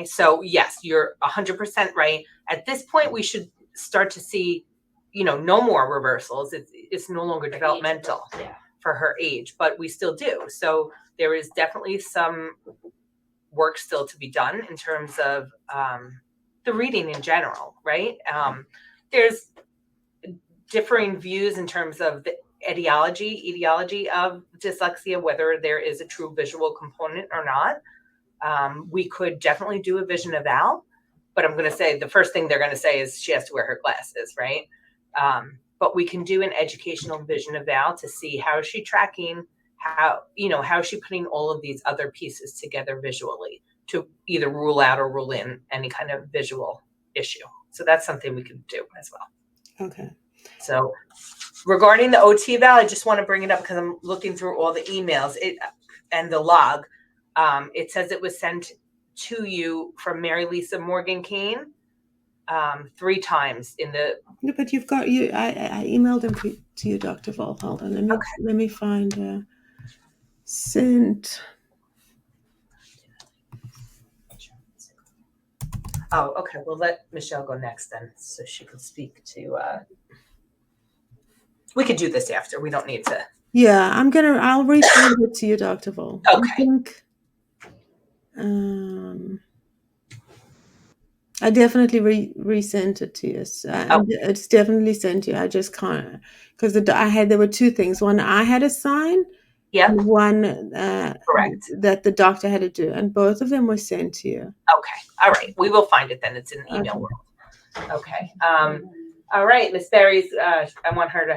So yes, you're 100% right. At this point, we should start to see, no more reversals. It's no longer developmental for her age, but we still do. So there is definitely some work still to be done in terms of the reading in general, right? There's differing views in terms of the etiology of dyslexia, whether there is a true visual component or not. We could definitely do a vision eval, but I'm going to say the first thing they're going to say is she has to wear her glasses, right? But we can do an educational vision eval to see how is she tracking, how is she putting all of these other pieces together visually to either rule out or rule in any kind of visual issue. So that's something we can do as well. Okay. So regarding the OT eval, I just want to bring it up because I'm looking through all the emails and the log. It says it was sent to you from Mary Lisa Morgan Kane 3 times in the. No, but you've got you. I emailed them to you, Dr. Vol. Hold on. Let me find sent. Oh, okay. We'll let Michelle go next then, so she can speak to. We could do this after. We don't need to. Yeah, I'll resend it to you, Dr. Vol. Okay. I think. I definitely resent it to you. So it's definitely sent to you. I just can't because there were 2 things. One I had to sign. Yeah. One correct. that the doctor had to do, and both of them were sent to you. Okay. All right. We will find it then. It's in the email world. Okay. All right, Miss Berry's. I want her to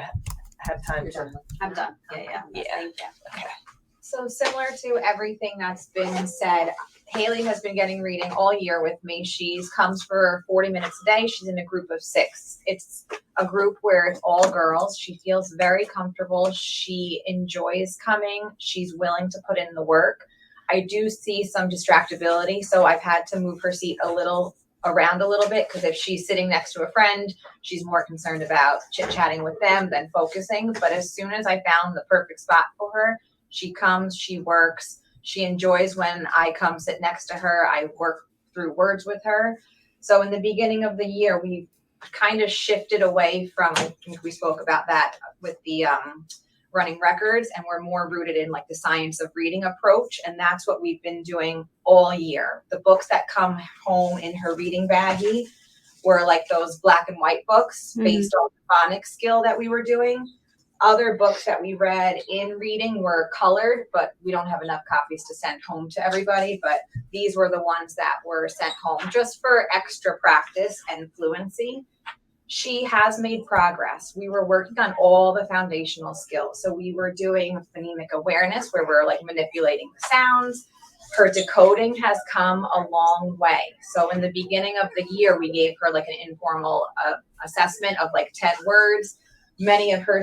have time to. I'm done. Yeah. Yeah. Okay. So similar to everything that's been said, Hailey has been getting reading all year with me. She comes for 40 minutes a day. She's in a group of 6. It's a group where it's all girls. She feels very comfortable. She enjoys coming. She's willing to put in the work. I do see some distractibility, so I've had to move her seat around a little bit because if she's sitting next to a friend, she's more concerned about chit-chatting with them than focusing. But as soon as I found the perfect spot for her, she comes, she works. She enjoys when I come sit next to her. I work through words with her. So in the beginning of the year, we kind of shifted away from, I think we spoke about that with the running records, and we're more rooted in like the science of reading approach. And that's what we've been doing all year. The books that come home in her reading baggie were like those black and white books based on the phonics skill that we were doing. Other books that we read in reading were colored, but we don't have enough copies to send home to everybody. But these were the ones that were sent home just for extra practice and fluency. She has made progress. We were working on all the foundational skills. So we were doing phonemic awareness where we're like manipulating the sounds. Her decoding has come a long way. So in the beginning of the year, we gave her like an informal assessment of like 10 words. Many of her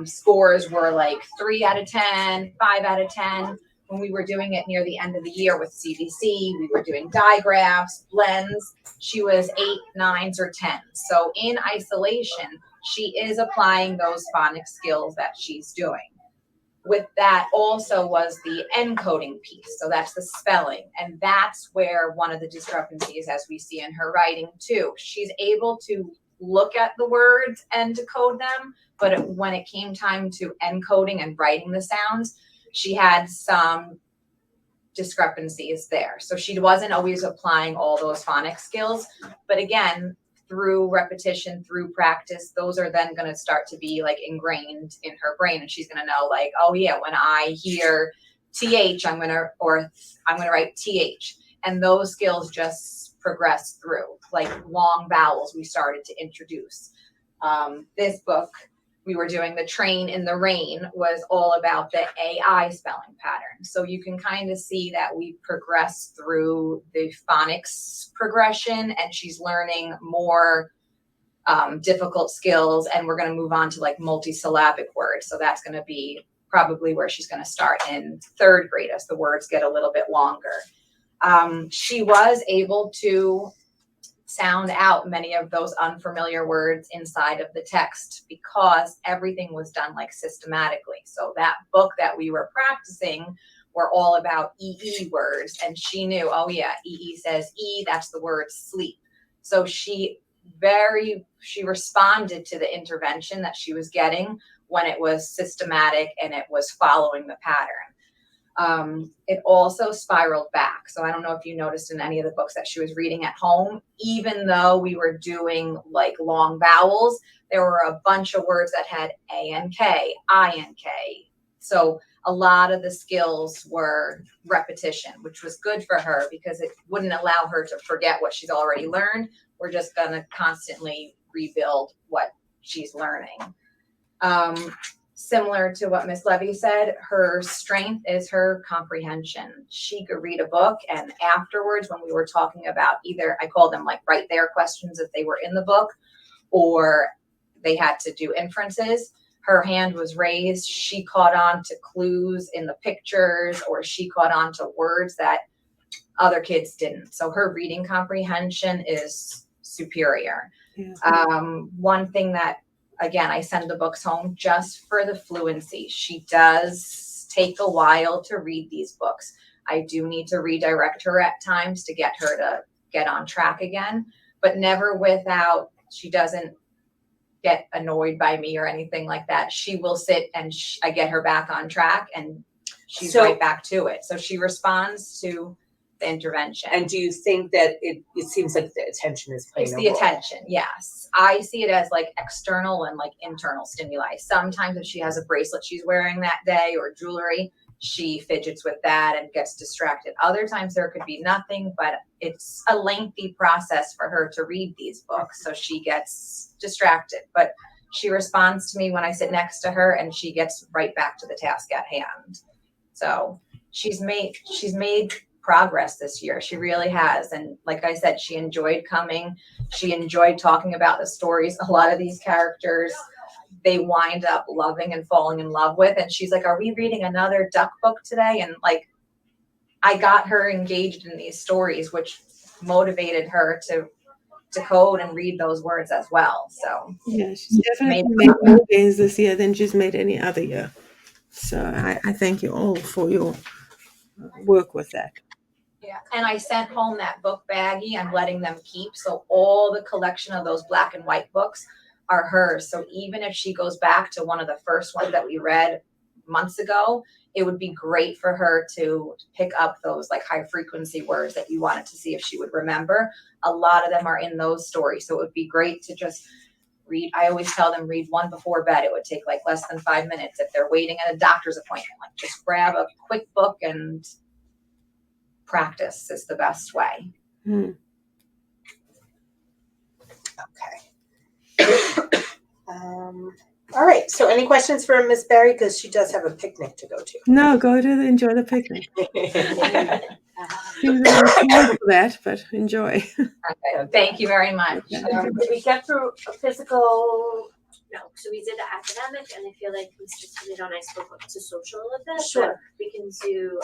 scores were like 3 out of 10, 5 out of 10. When we were doing it near the end of the year with CBC, we were doing digraphs, blends. She was 8, 9s, or 10s. So in isolation, she is applying those phonics skills that she's doing. With that also was the encoding piece. So that's the spelling. And that's where one of the discrepancies, as we see in her writing too. She's able to look at the words and decode them, but when it came time to encoding and writing the sounds, she had some discrepancies there. So she wasn't always applying all those phonics skills. But again, through repetition, through practice, those are then going to start to be like ingrained in her brain. And she's going to know like, oh yeah, when I hear TH, I'm going to write TH. And those skills just progress through, like long vowels we started to introduce. This book, we were doing The Train in the Rain, was all about the AI spelling pattern. So you can kind of see that we progress through the phonics progression, and she's learning more difficult skills, and we're going to move on to like multisyllabic words. So that's going to be probably where she's going to start in 3rd grade as the words get a little bit longer. She was able to sound out many of those unfamiliar words inside of the text because everything was done like systematically. So that book that we were practicing were all about EE words, and she knew, oh yeah, EE says E, that's the word sleep. So she responded to the intervention that she was getting when it was systematic and it was following the pattern. It also spiraled back. So I don't know if you noticed in any of the books that she was reading at home, even though we were doing like long vowels, there were a bunch of words that had A-N-K, I-N-K. So a lot of the skills were repetition, which was good for her because it wouldn't allow her to forget what she's already learned. We're just going to constantly rebuild what she's learning. Similar to what Miss Levy said, her strength is her comprehension. She could read a book, and afterwards, when we were talking about either, I call them like right there questions if they were in the book, or they had to do inferences, her hand was raised. She caught on to clues in the pictures, or she caught on to words that other kids didn't. So her reading comprehension is superior. Yeah. One thing that, again, I send the books home just for the fluency. She does take a while to read these books. I do need to redirect her at times to get her to get on track again, but never without, she doesn't get annoyed by me or anything like that. She will sit and I get her back on track, and she's right back to it. So she responds to the intervention. And do you think that it seems like the attention is playing It's the attention, yes. I see it as like external and like internal stimuli. Sometimes if she has a bracelet she's wearing that day or jewelry, she fidgets with that and gets distracted. Other times there could be nothing, but it's a lengthy process for her to read these books, so she gets distracted. But she responds to me when I sit next to her, and she gets right back to the task at hand. So she's made progress this year. She really has. And like I said, she enjoyed coming. She enjoyed talking about the stories. A lot of these characters, they wind up loving and falling in love with. And she's like, are we reading another duck book today? And like, I got her engaged in these stories, which motivated her to code and read those words as well. So yeah, she's definitely made more gains this year than she's made any other year. So I thank you all for your work with that. Yeah, and I sent home that book baggie I'm letting them keep. So all the collection of those black and white books are hers. So even if she goes back to one of the first ones that we read months ago, it would be great for her to pick up those like high frequency words that you wanted to see if she would remember. A lot of them are in those stories. So it would be great to just read. I always tell them read one before bed. It would take like less than 5 minutes if they're waiting at a doctor's appointment. Like just grab a quick book and practice is the best way. Okay. All right. So any questions for Miss Berry? Because she does have a picnic to go to. No, go to enjoy the picnic. Seems a little small for that, but enjoy. Okay. Thank you very much. Did we get through a physical? No, so we did the academic, and I feel like Mr. Toledo and I spoke up to social a little bit. Sure. We can do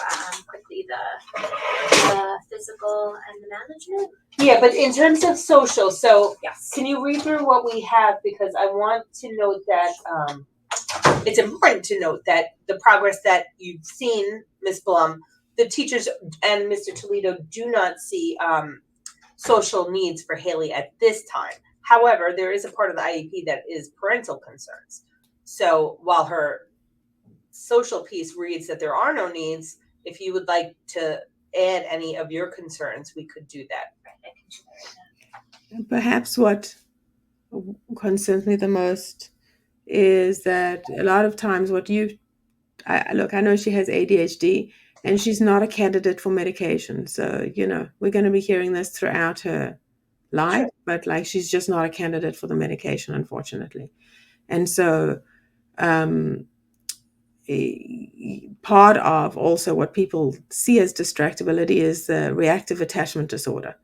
quickly the physical and the management. Yeah, but in terms of social, so Yes. can you read through what we have? Because I want to note that it's important to note that the progress that you've seen, Ms. Blum, the teachers and Mr. Toledo do not see social needs for Hailey at this time. However, there is a part of the IEP that is parental concerns. So while her social piece reads that there are no needs, if you would like to add any of your concerns, we could do that. Perhaps what concerns me the most is that a lot of times I know she has ADHD and she's not a candidate for medication. So, we're going to be hearing this throughout her life, but like she's just not a candidate for the medication, unfortunately. And so part of also what people see as distractibility is the reactive attachment disorder,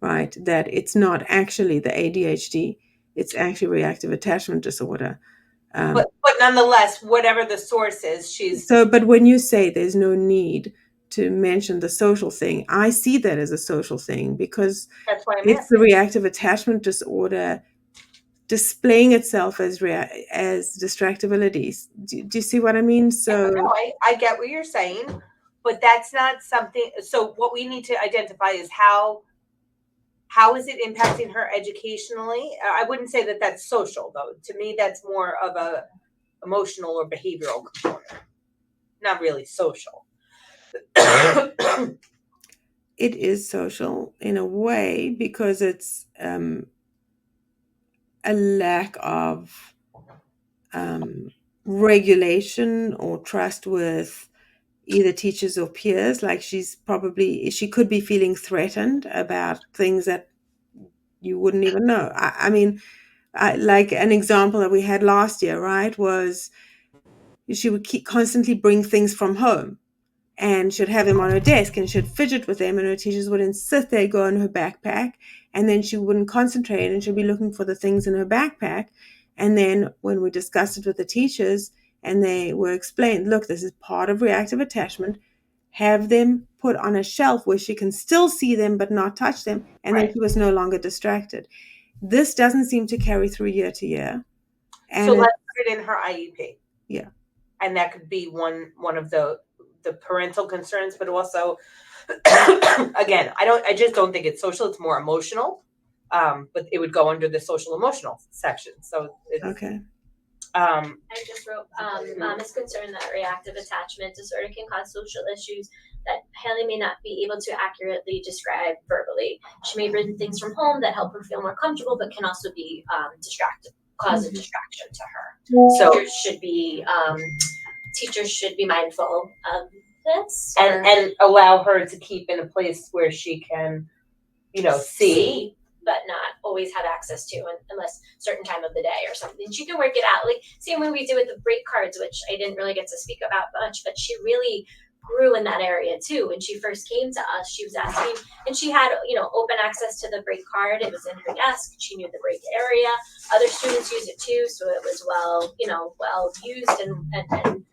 right? That it's not actually the ADHD, it's actually reactive attachment disorder. But nonetheless, whatever the source is, but when you say there's no need to mention the social thing, I see that as a social thing because that's why it's the reactive attachment disorder displaying itself as distractibility. Do you see what I mean? So no, I get what you're saying, but that's not something. So what we need to identify is how is it impacting her educationally? I wouldn't say that that's social, though. To me, that's more of a emotional or behavioral component, not really social. It is social in a way because it's a lack of regulation or trust with either teachers or peers. Like she could be feeling threatened about things that you wouldn't even know. I mean, like an example that we had last year, right, was she would constantly bring things from home and she'd have them on her desk and she'd fidget with them, and her teachers would insist they go in her backpack, and then she wouldn't concentrate and she'd be looking for the things in her backpack. And then when we discussed it with the teachers and they were explained, look, this is part of reactive attachment, have them put on a shelf where she can still see them but not touch them, and then Right. she was no longer distracted. This doesn't seem to carry through year to year. And So let's put it in her IEP. Yeah. And that could be one of the parental concerns, but also, again, I just don't think it's social. It's more emotional. But it would go under the social emotional section. So it's, okay. I just wrote, mom is concerned that reactive attachment disorder can cause social issues that Hailey may not be able to accurately describe verbally. She may bring things from home that help her feel more comfortable, but can also be distracted, cause a distraction to her. So teachers should be mindful of this and allow her to keep in a place where she can, see, but not always have access to unless certain time of the day or something. She can work it out. Like same way we do with the break cards, which I didn't really get to speak about much, but she really grew in that area too. When she first came to us, she was asking, and she had, open access to the break card. It was in her desk. She knew the break area. Other students use it too, so it was well used and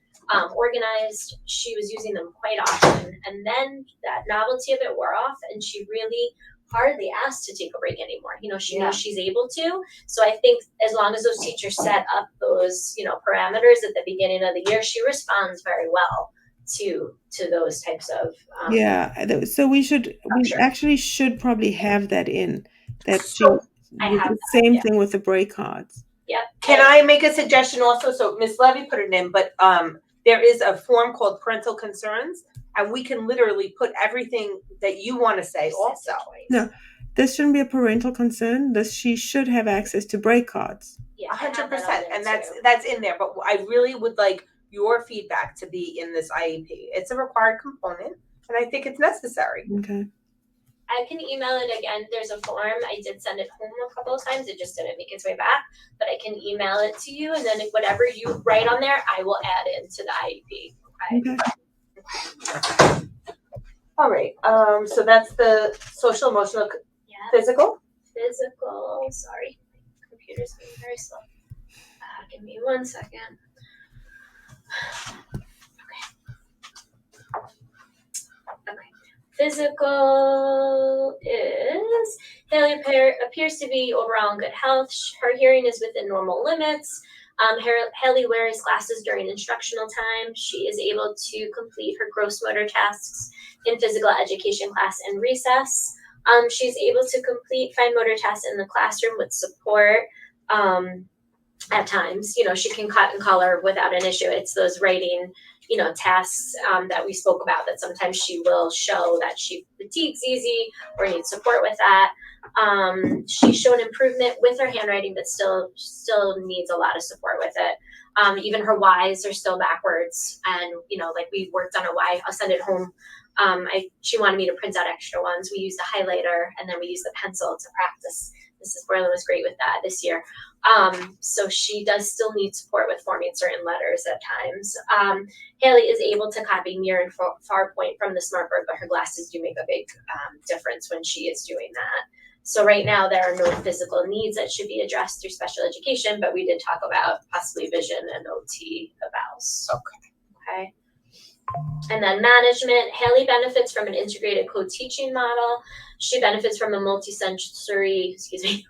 organized. She was using them quite often, and then that novelty of it wore off, and she really hardly asked to take a break anymore. She knows she's able to. So I think as long as those teachers set up those, parameters at the beginning of the year, she responds very well to those types of so we actually should probably have that in that same thing with the break cards. Yep. Can I make a suggestion also? So Ms. Levy put it in, but there is a form called parental concerns, and we can literally put everything that you want to say also. No, this shouldn't be a parental concern. She should have access to break cards. Yeah, 100%, and that's in there. But I really would like your feedback to be in this IEP. It's a required component, and I think it's necessary. Okay. I can email it again. There's a form. I did send it home a couple of times. It just didn't make its way back. But I can email it to you, and then whatever you write on there, I will add into the IEP. Okay. All right. So that's the social, emotional, physical. Physical. Sorry, computer's being very slow. Give me 1 second. Okay. Physical is Hailey appears to be overall in good health. Her hearing is within normal limits. Hailey wears glasses during instructional time. She is able to complete her gross motor tasks in physical education class and recess. She's able to complete fine motor tasks in the classroom with support. At times, she can cut and color without an issue. It's those writing, tasks that we spoke about that sometimes she will show that she fatigues easy or needs support with that. She's shown improvement with her handwriting, but still needs a lot of support with it. Even her Y's are still backwards, and like we worked on a Y. I'll send it home. She wanted me to print out extra ones. We used a highlighter and then we used the pencil to practice. Mrs. Borland was great with that this year. So she does still need support with forming certain letters at times. Hailey is able to copy near and far point from the smartboard, but her glasses do make a big difference when she is doing that. So right now there are no physical needs that should be addressed through special education, but we did talk about possibly vision and OT evals. Okay. And then management, Hailey benefits from an integrated co-teaching model. She benefits from a multisensory,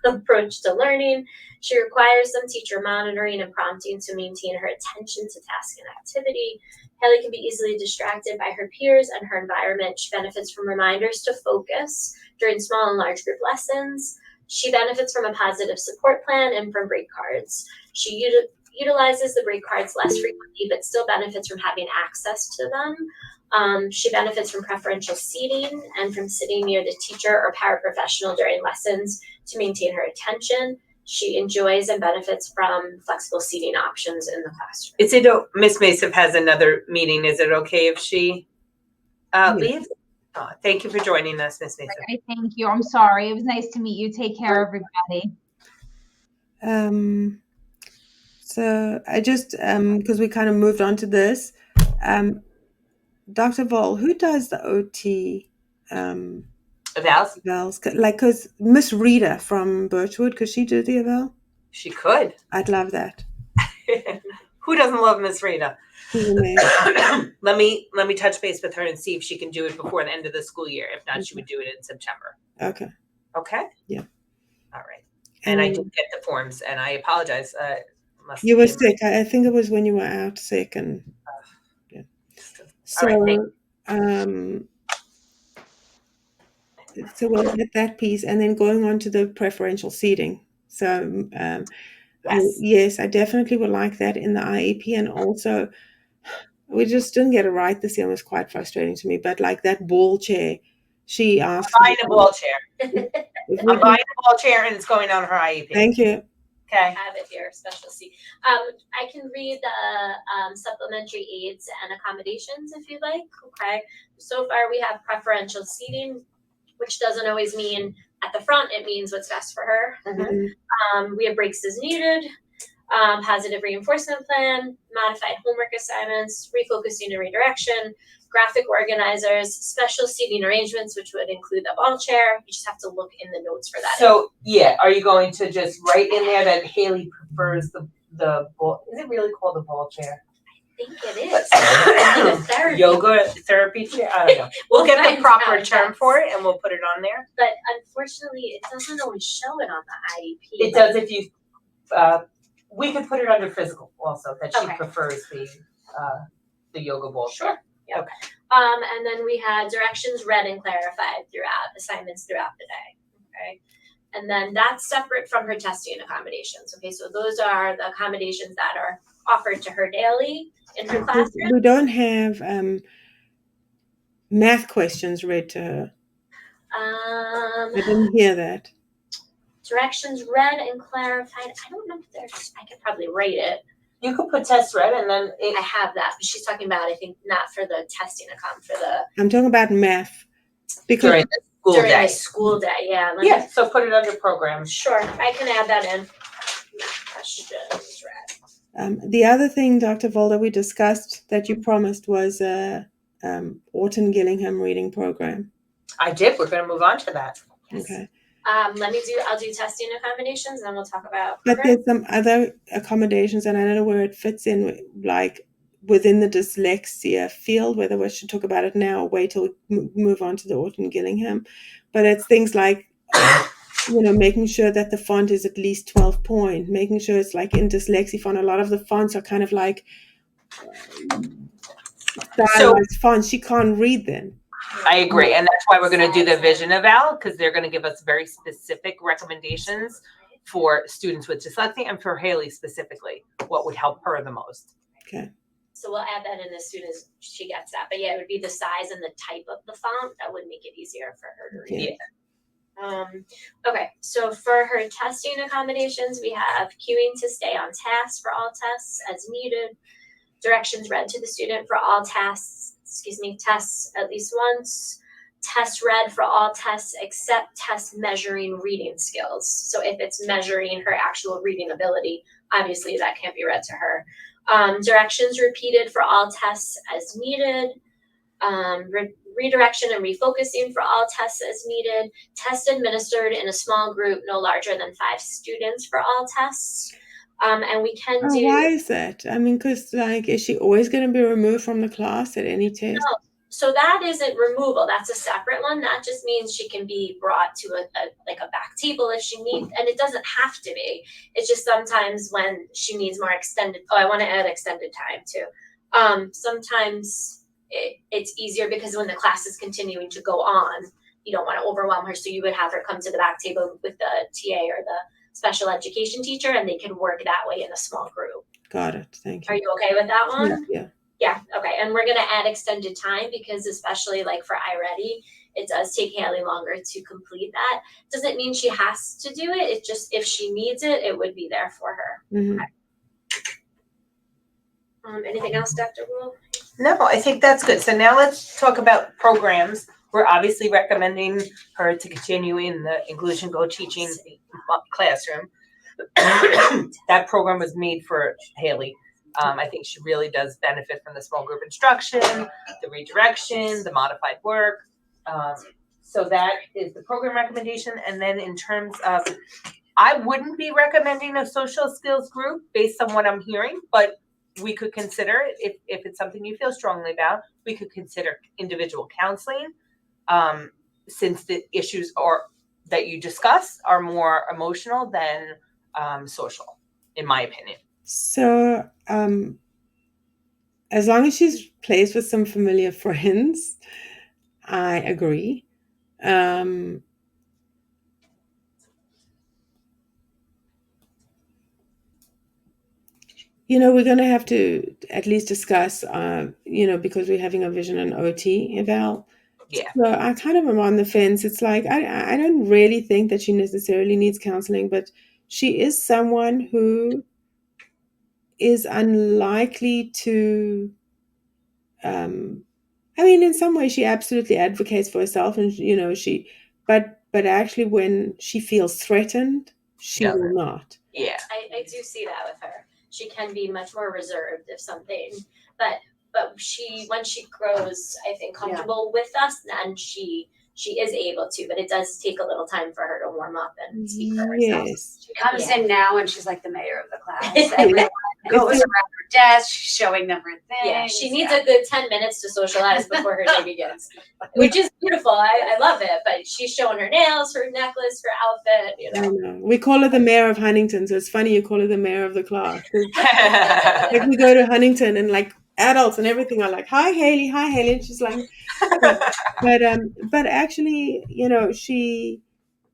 approach to learning. She requires some teacher monitoring and prompting to maintain her attention to task and activity. Hailey can be easily distracted by her peers and her environment. She benefits from reminders to focus during small and large group lessons. She benefits from a positive support plan and from break cards. She utilizes the break cards less frequently, but still benefits from having access to them. She benefits from preferential seating and from sitting near the teacher or paraprofessional during lessons to maintain her attention. She enjoys and benefits from flexible seating options in the classroom. Ms. Masif has another meeting. Is it okay if she leaves? Thank you for joining us, Ms. Masif. Okay, thank you. I'm sorry. It was nice to meet you. Take care, everybody. So I just because we kind of moved on to this, Dr. Vol, who does the OT Evals? evals? Like, because Miss Rita from Birchwood, could she do the eval? She could. I'd love that. Who doesn't love Miss Rita? She's amazing. let me touch base with her and see if she can do it before the end of the school year. If not, she would do it in September. Okay. Okay. Yeah. All right. And I did get the forms, and I apologize. You were sick. I think it was when you were out sick, and yeah. So, so we'll get that piece, and then going on to the preferential seating. So, yes, I definitely would like that in the IEP, and also we just didn't get it right this year. It was quite frustrating to me. But like that ball chair, she asked. I'm buying a ball chair. I'm buying a ball chair, and it's going on her IEP. Thank you. Okay. I have it here, special seat. I can read the supplementary aids and accommodations if you'd like. Okay. So far, we have preferential seating, which doesn't always mean at the front. It means what's best for her. Mm-hmm. We have breaks as needed, positive reinforcement plan, modified homework assignments, refocusing and redirection, graphic organizers, special seating arrangements, which would include the ball chair. You just have to look in the notes for that. So yeah, are you going to just write in there that Hailey prefers the ball? Is it really called a ball chair? I think it is. Therapy. Yoga therapy chair? I don't know. We'll get the proper term for it and we'll put it on there. But unfortunately, it doesn't always show it on the IEP. It does if you. We could put it under physical also that she prefers the yoga ball. Sure. Yeah. Okay. And then we had directions read and clarified throughout assignments throughout the day. Okay. And then that's separate from her testing accommodations. Okay. So those are the accommodations that are offered to her daily in her classroom. We don't have math questions read to her. I didn't hear that. Directions read and clarified. I don't know if there's, I could probably write it. You could put test read and then I have that, but she's talking about, I think, not for the testing account, for the. I'm talking about math. Because during the school day, yeah. Yeah, so put it under programs. Sure, I can add that in. Questions read. The other thing, Dr. Volder, we discussed that you promised was Orton Gillingham reading program. I did. We're going to move on to that. Yes. Okay. I'll do testing accommodations and then we'll talk about. But there's some other accommodations, and I don't know where it fits in, like within the dyslexia field, whether we should talk about it now or wait till we move on to the Orton Gillingham. But it's things like, making sure that the font is at least 12 point, making sure it's like in dyslexia font. A lot of the fonts are kind of like stylized fonts. She can't read them. I agree. And that's why we're going to do the vision eval, because they're going to give us very specific recommendations for students with dyslexia and for Hailey specifically, what would help her the most. Okay. So we'll add that in as soon as she gets that. But yeah, it would be the size and the type of the font that would make it easier for her to read. Yeah. Okay, so for her testing accommodations, we have queuing to stay on task for all tests as needed, directions read to the student for all tests at least once, tests read for all tests except tests measuring reading skills. So if it's measuring her actual reading ability, obviously that can't be read to her. Directions repeated for all tests as needed. Redirection and refocusing for all tests as needed. Tests administered in a small group no larger than 5 students for all tests. And we can do. Why is that? I mean, because is she always going to be removed from the class at any test? No. So that isn't removal. That's a separate one. That just means she can be brought to a back table if she needs, and it doesn't have to be. It's just sometimes when she needs more extended. Oh, I want to add extended time too. Sometimes it's easier because when the class is continuing to go on, you don't want to overwhelm her. So you would have her come to the back table with the TA or the special education teacher, and they can work that way in a small group. Got it. Thank you. Are you okay with that one? Yeah. Yeah, okay. And we're gonna add extended time because especially like for iReady, it does take Hailey longer to complete that. Doesn't mean she has to do it. It just, if she needs it, it would be there for her. Mm-hmm. Okay. Anything else, Dr. Wu? No, I think that's good. So now let's talk about programs. We're obviously recommending her to continue in the Inclusion Go teaching classroom. that program was made for Hailey. I think she really does benefit from the small group instruction, the redirection, the modified work. So that is the program recommendation. And then in terms of, I wouldn't be recommending a social skills group based on what I'm hearing, but we could consider it if it's something you feel strongly about. We could consider individual counseling, since the issues that you discuss are more emotional than social, in my opinion. So, as long as she's plays with some familiar friends, I agree. We're going to have to at least discuss, because we're having a vision and OT eval. Yeah. So I kind of am on the fence. It's like, I don't really think that she necessarily needs counseling, but she is someone who is unlikely to, in some way she absolutely advocates for herself, and but actually when she feels threatened, she Yeah. will not. Yeah. I do see that with her. She can be much more reserved if something, but when she grows, I think, comfortable with us, then she is able to, but it does take a little time for her to warm up and speak for herself. Yes. She comes in now and she's like the mayor of the class. Yeah. Everyone goes around her desk, she's showing them her things. Yeah, she needs a good 10 minutes to socialize before her day begins, which is beautiful. I love it, but she's showing her nails, her necklace, her outfit, I know. We call her the mayor of Huntington, so it's funny you call her the mayor of the class. Like we go to Huntington and like adults and everything are like, "Hi Hailey, hi Hailey," and she's like, but actually,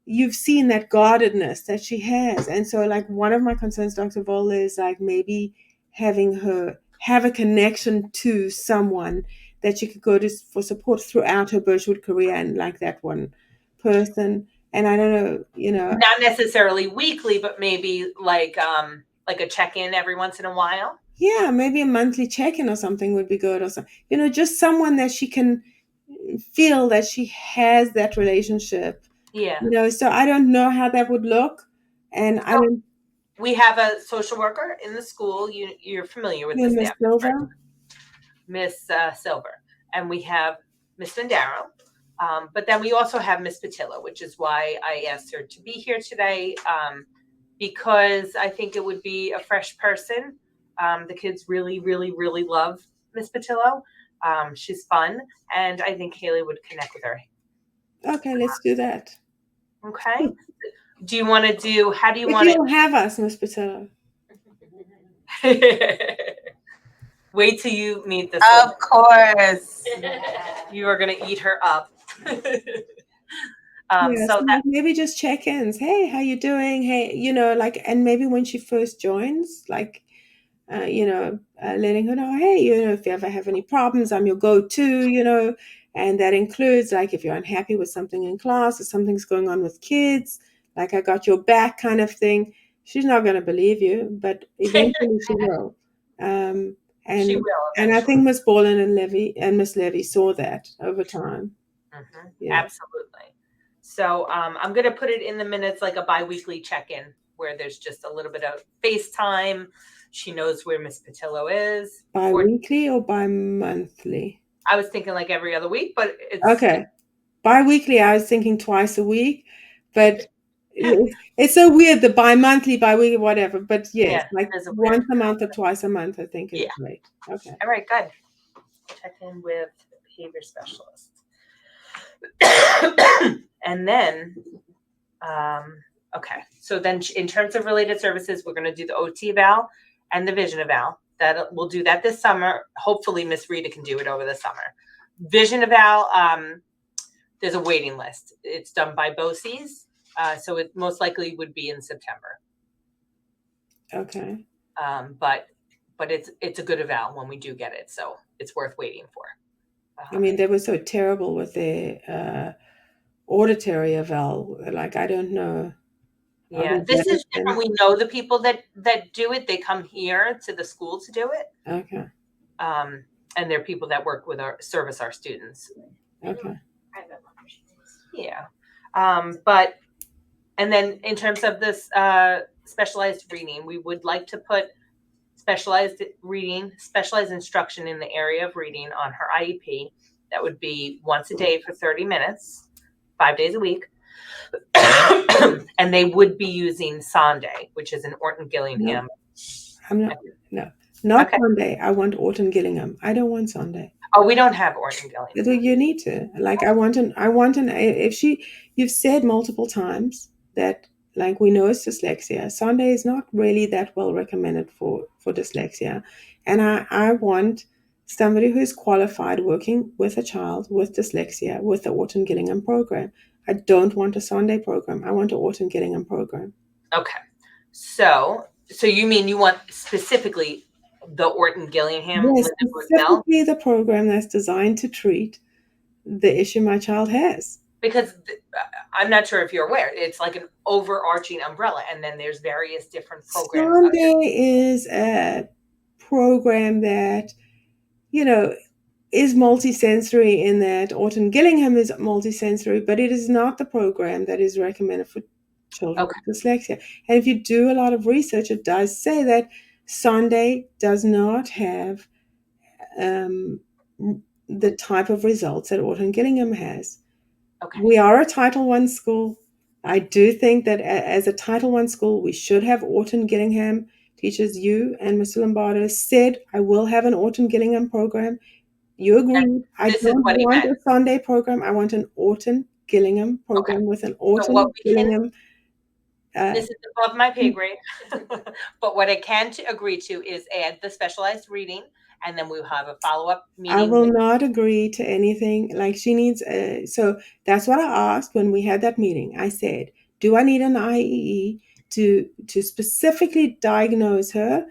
you've seen that guardedness that she has, and so like one of my concerns, Dr. Vola, is like maybe having her have a connection to someone that she could go to for support throughout her Birchwood career, and like that one person. And I don't know, not necessarily weekly, but maybe like a check-in every once in a while. Yeah, maybe a monthly check-in or something would be good, or something. Just someone that she can feel that she has that relationship. Yeah. So I don't know how that would look, and I don't. We have a social worker in the school. You're familiar with the Miss staff, Silva. right? Miss Silver, and we have Miss Vandaro. But then we also have Miss Patillo, which is why I asked her to be here today, because I think it would be a fresh person. The kids really, really, really love Miss Patillo. She's fun, and I think Hailey would connect with her. Okay, let's do that. Okay. Do you want to do? How do you If want you'll have us, Miss Patillo. Wait till you meet this. Of course. You are going to eat her up. So maybe just check-ins. Hey, how you doing? Hey, and maybe when she first joins, like, letting her know, hey, if you ever have any problems, I'm your go-to, and that includes like if you're unhappy with something in class or something's going on with kids, like I got your back kind of thing. She's not going to believe you, but eventually she will. And she will. And I think Miss Borland and Miss Levy saw that over time. Mm-hmm. Yeah. Absolutely. So I'm going to put it in the minutes like a bi-weekly check-in where there's just a little bit of FaceTime. She knows where Miss Patillo is. Bi-weekly or bi-monthly? I was thinking like every other week, but it's okay. Bi-weekly, I was thinking twice a week, but it's so weird, the bi-monthly, bi-weekly, whatever. But yes, like once a month or twice a month, I think is great. Okay. All right, good. Check in with behavior specialist. And then, okay. So then in terms of related services, we're going to do the OT eval and the vision eval. We'll do that this summer. Hopefully Miss Rita can do it over the summer. Vision eval, there's a waiting list. It's done by BOCES. So it most likely would be in September. Okay. But it's a good eval when we do get it. So it's worth waiting for. They were so terrible with their auditory eval. Like, I don't know. Yeah, this is different. We know the people that do it. They come here to the school to do it. Okay. And they're people that work with our students. Okay. Yeah. And then in terms of this specialized reading, we would like to put specialized reading, specialized instruction in the area of reading on her IEP. That would be once a day for 30 minutes, 5 days a week. And they would be using Sunday, which is an Orton Gillingham. I'm not. No, not Okay. Sunday. I want Orton Gillingham. I don't want Sunday. Oh, we don't have Orton Gillingham. You need to. Like, I want an. If you've said multiple times that, like, we know it's dyslexia. Sunday is not really that well recommended for dyslexia, and I want somebody who is qualified working with a child with dyslexia with the Orton Gillingham program. I don't want a Sunday program. I want an Orton Gillingham program. Okay. So you mean you want specifically the Orton Gillingham? Yes, specifically the program that's designed to treat the issue my child has. Because I'm not sure if you're aware, it's like an overarching umbrella, and then there's various different programs. Sunday is a program that, is multisensory in that Orton Gillingham is multisensory, but it is not the program that is recommended for children with dyslexia. And if you do a lot of research, it does say that Sunday does not have the type of results that Orton Gillingham has. Okay. We are a Title I school. I do think that as a Title I school, we should have Orton Gillingham teachers. You and Mr. Lombardo said, I will have an Orton Gillingham program. You agreed. I don't want a Sunday program. I want an Orton Gillingham program with an Orton Gillingham. This is above my pay grade. But what I can agree to is add the specialized reading, and then we'll have a follow-up meeting. I will not agree to anything. Like, she needs so that's what I asked when we had that meeting. I said, do I need an IEE to specifically diagnose her,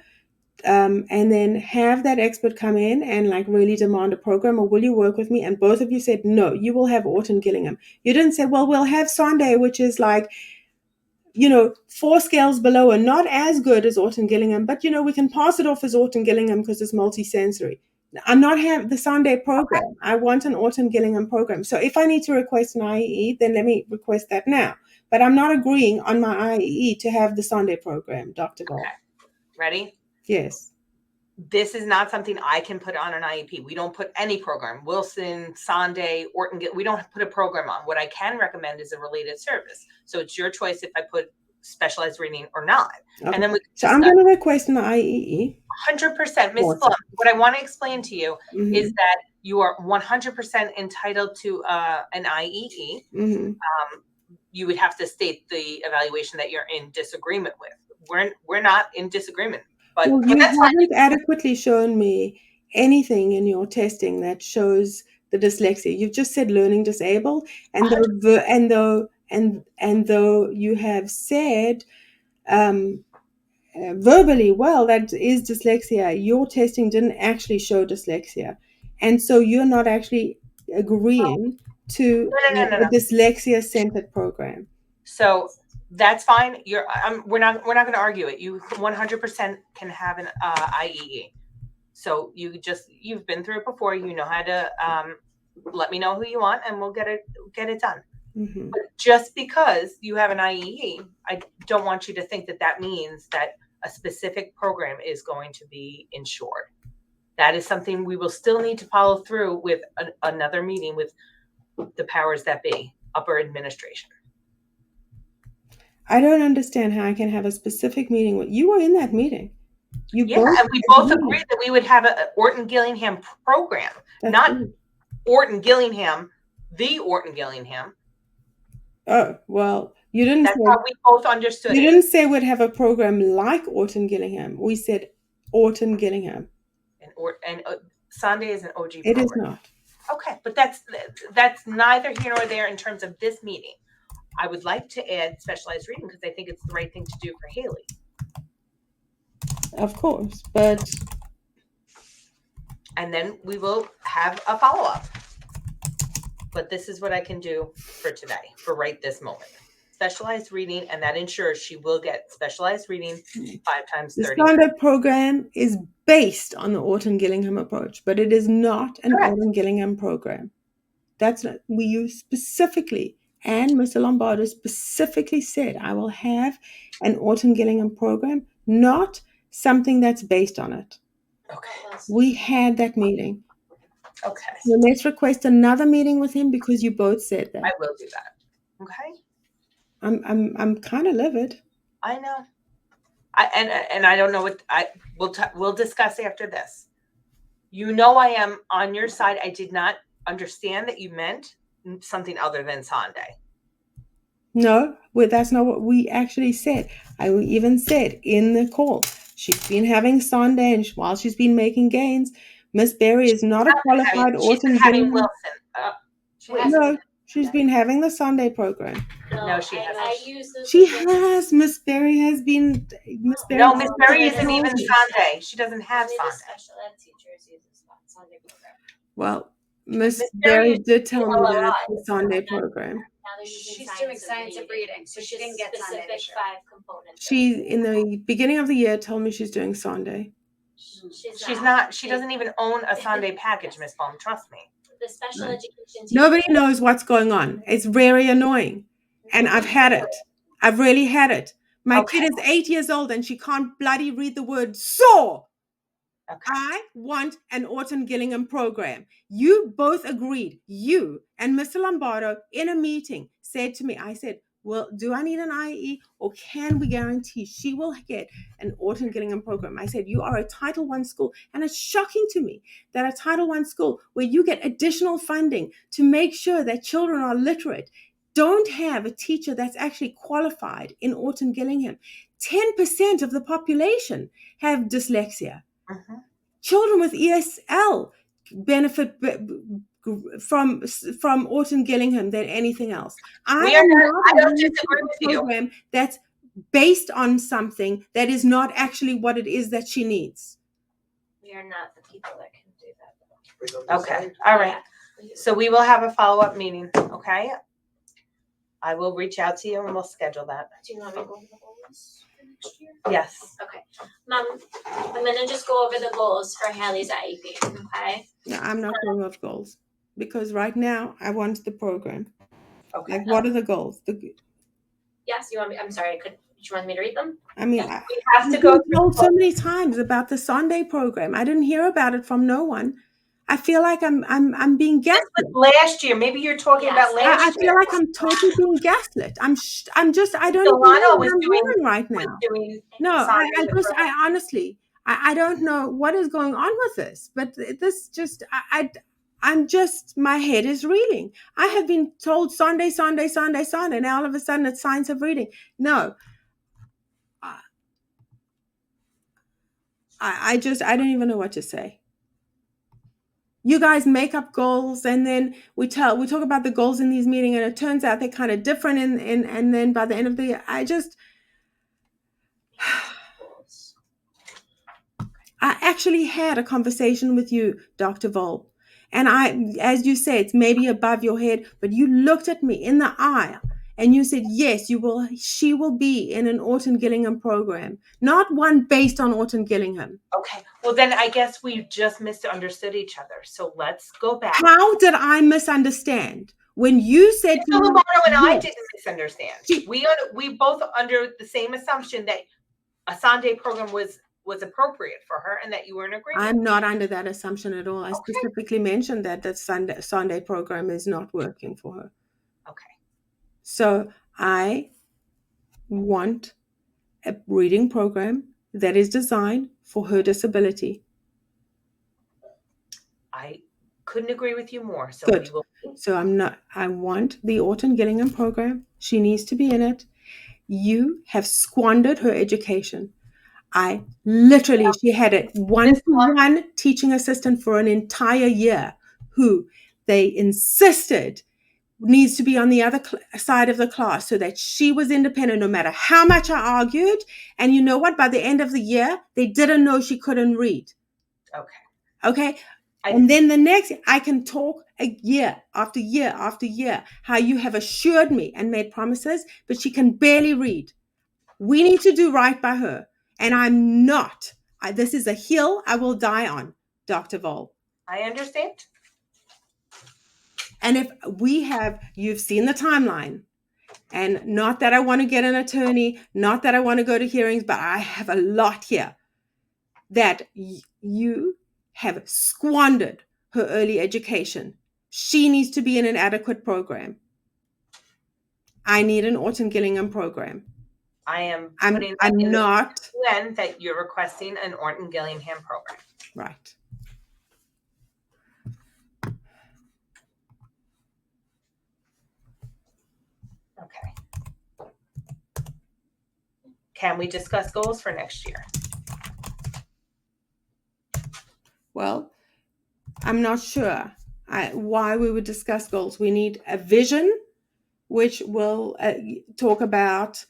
and then have that expert come in and like really demand a program, or will you work with me? And both of you said, no, you will have Orton Gillingham. You didn't say, well, we'll have Sunday, which is like, 4 scales below and not as good as Orton Gillingham, but we can pass it off as Orton Gillingham because it's multisensory. I'm not having the Sunday program. I want an Orton Gillingham program. So if I need to request an IEE, then let me request that now. But I'm not agreeing on my IEE to have the Sunday program, Dr. Ball. Okay. Ready? Yes. This is not something I can put on an IEP. We don't put any program. Wilson, Sunday, Orton, we don't put a program on. What I can recommend is a related service. So it's your choice if I put specialized reading or not. Okay. And then so I'm going to request an IEE. 100%. Ms. Blum, what I want to explain to you is that you are 100% entitled to an IEE. You would have to state the evaluation that you're in disagreement with. We're not in disagreement. But you haven't adequately shown me anything in your testing that shows the dyslexia. You've just said learning disabled, and though you have said verbally, well, that is dyslexia, your testing didn't actually show dyslexia, and so you're not actually agreeing to a dyslexia-centered program. So that's fine. We're not going to argue it. You 100% can have an IEE. So you've been through it before. You know how to let me know who you want, and we'll get it done. But just because you have an IEE, I don't want you to think that means that a specific program is going to be insured. That is something we will still need to follow through with another meeting with the powers that be, upper administration. I don't understand how I can have a specific meeting with you. Were in that meeting. And we both agreed that we would have an Orton Gillingham program, not Orton Gillingham, the Orton Gillingham. Oh, well, you didn't. That's how we both understood. You didn't say we'd have a program like Orton Gillingham. We said Orton Gillingham. And Sunday is an OG program. It is not. Okay, but that's neither here nor there in terms of this meeting. I would like to add specialized reading because I think it's the right thing to do for Hailey. Of course, but... And then we will have a follow-up. But this is what I can do for today, for right this moment. Specialized reading, and that ensures she will get specialized reading 5 times 30. The standard program is based on the Orton Gillingham approach, but it is not an Orton Gillingham program. That's not. We use specifically and Mr. Lombardo specifically said, I will have an Orton Gillingham program, not something that's based on it. Okay. We had that meeting. Okay. So let's request another meeting with him because you both said I that. will do that. Okay. I'm kind of livid. I know. And I don't know what we'll discuss after this. You know, I am on your side. I did not understand that you meant something other than Sunday. No, well, that's not what we actually said. I even said in the call, she's been having Sunday, and while she's been making gains, Miss Berry is not a qualified She's been Orton having Gillingham. Wilson. She has No, she's been having the Sunday program. No, she I hasn't. use those She as- has. Miss Berry has been. Miss Berry. No, Miss Berry Berry isn't even doesn't. Sunday. She doesn't have Only the Sunday. special ed teachers use the Sunday program. Well, Miss Miss Berry Berry did tell me that LOI. it's the Sunday program. Now they're using She's doing science of reading, so which she is didn't get Sunday specific this year. 5 components. She, in the beginning of the year, told me she's doing Sunday. She's not. She doesn't even own a Sunday package, Miss Baum. Trust me. The special Right. education teacher. Nobody knows what's going on. It's very annoying. And I've had it. I've really had it. My Okay. kid is 8 years old and she can't bloody read the word saw. Okay. I want an Orton Gillingham program. You both agreed. You and Mr. Lombardo in a meeting said to me, I said, well, do I need an IE or can we guarantee she will get an Orton Gillingham program? I said, you are a Title I school. And it's shocking to me that a Title I school where you get additional funding to make sure that children are literate don't have a teacher that's actually qualified in Orton Gillingham. 10% of the population have dyslexia. Mhm. Children with ESL benefit from Orton Gillingham than anything else. I don't disagree with you. program that's based on something that is not actually what it is that she needs. We are not the people that can do that. Okay. All right. So we will have a follow-up meeting. Okay. I will reach out to you and we'll schedule that. Do you want me to go over the goals for next year? Yes. Okay. Mom, I'm gonna just go over the goals for Hailey's IEP. Okay. No, I'm not going off goals because right now I want the program. Okay. Like, what are the goals? Yes, you want me? I'm sorry. You want me to read them? I mean, Yeah. We have to I've go been through. told so many times about the Sunday program. I didn't hear about it from no one. I feel like I'm being This gaslit. was last year. Maybe you're talking Yes, about last I year. feel like I'm totally being gaslit. I don't even Delano know was what I'm doing- hearing right Was now. doing No, Sunday I with her. honestly, I don't know what is going on with this, but this just, I'm just, my head is reeling. I have been told Sunday, and all of a sudden it's science of reading. No. I don't even know what to say. You guys make up goals and then we talk about the goals in these meetings and it turns out they're kind of different and then by the end of the year, I actually had a conversation with you, Dr. Vol. And as you said, it's maybe above your head, but you looked at me in the eye and you said, yes, she will be in an Orton Gillingham program, not one based on Orton Gillingham. Okay. Well, then I guess we just misunderstood each other. So let's go back. How did I misunderstand? When you said Mr. Lombardo and I Yes. didn't misunderstand. We both under the same assumption that a Sunday program was appropriate for her and that you were in agreement. I'm not under that assumption at all. I Okay. specifically mentioned that the Sunday program is not working for her. Okay. So I want a reading program that is designed for her disability. I couldn't agree with you more. So Good. we will. So I want the Orton Gillingham program. She needs to be in it. You have squandered her education. She had a one-to-one teaching assistant for an entire year who they insisted needs to be on the other side of the class so that she was independent no matter how much I argued. And you know what? By the end of the year, they didn't know she couldn't read. Okay. And then the next, I can talk a year after year after year, how you have assured me and made promises, but she can barely read. We need to do right by her. And I'm not. This is a hill I will die on, Dr. Vol. I understand. And if you've seen the timeline, and not that I want to get an attorney, not that I want to go to hearings, but I have a lot here that you have squandered her early education. She needs to be in an adequate program. I need an Orton Gillingham program. I am I'm putting that in not the UN that you're requesting an Orton Gillingham program. right. Okay. Can we discuss goals for next year? Well, I'm not sure why we would discuss goals. We need a vision, which will talk about,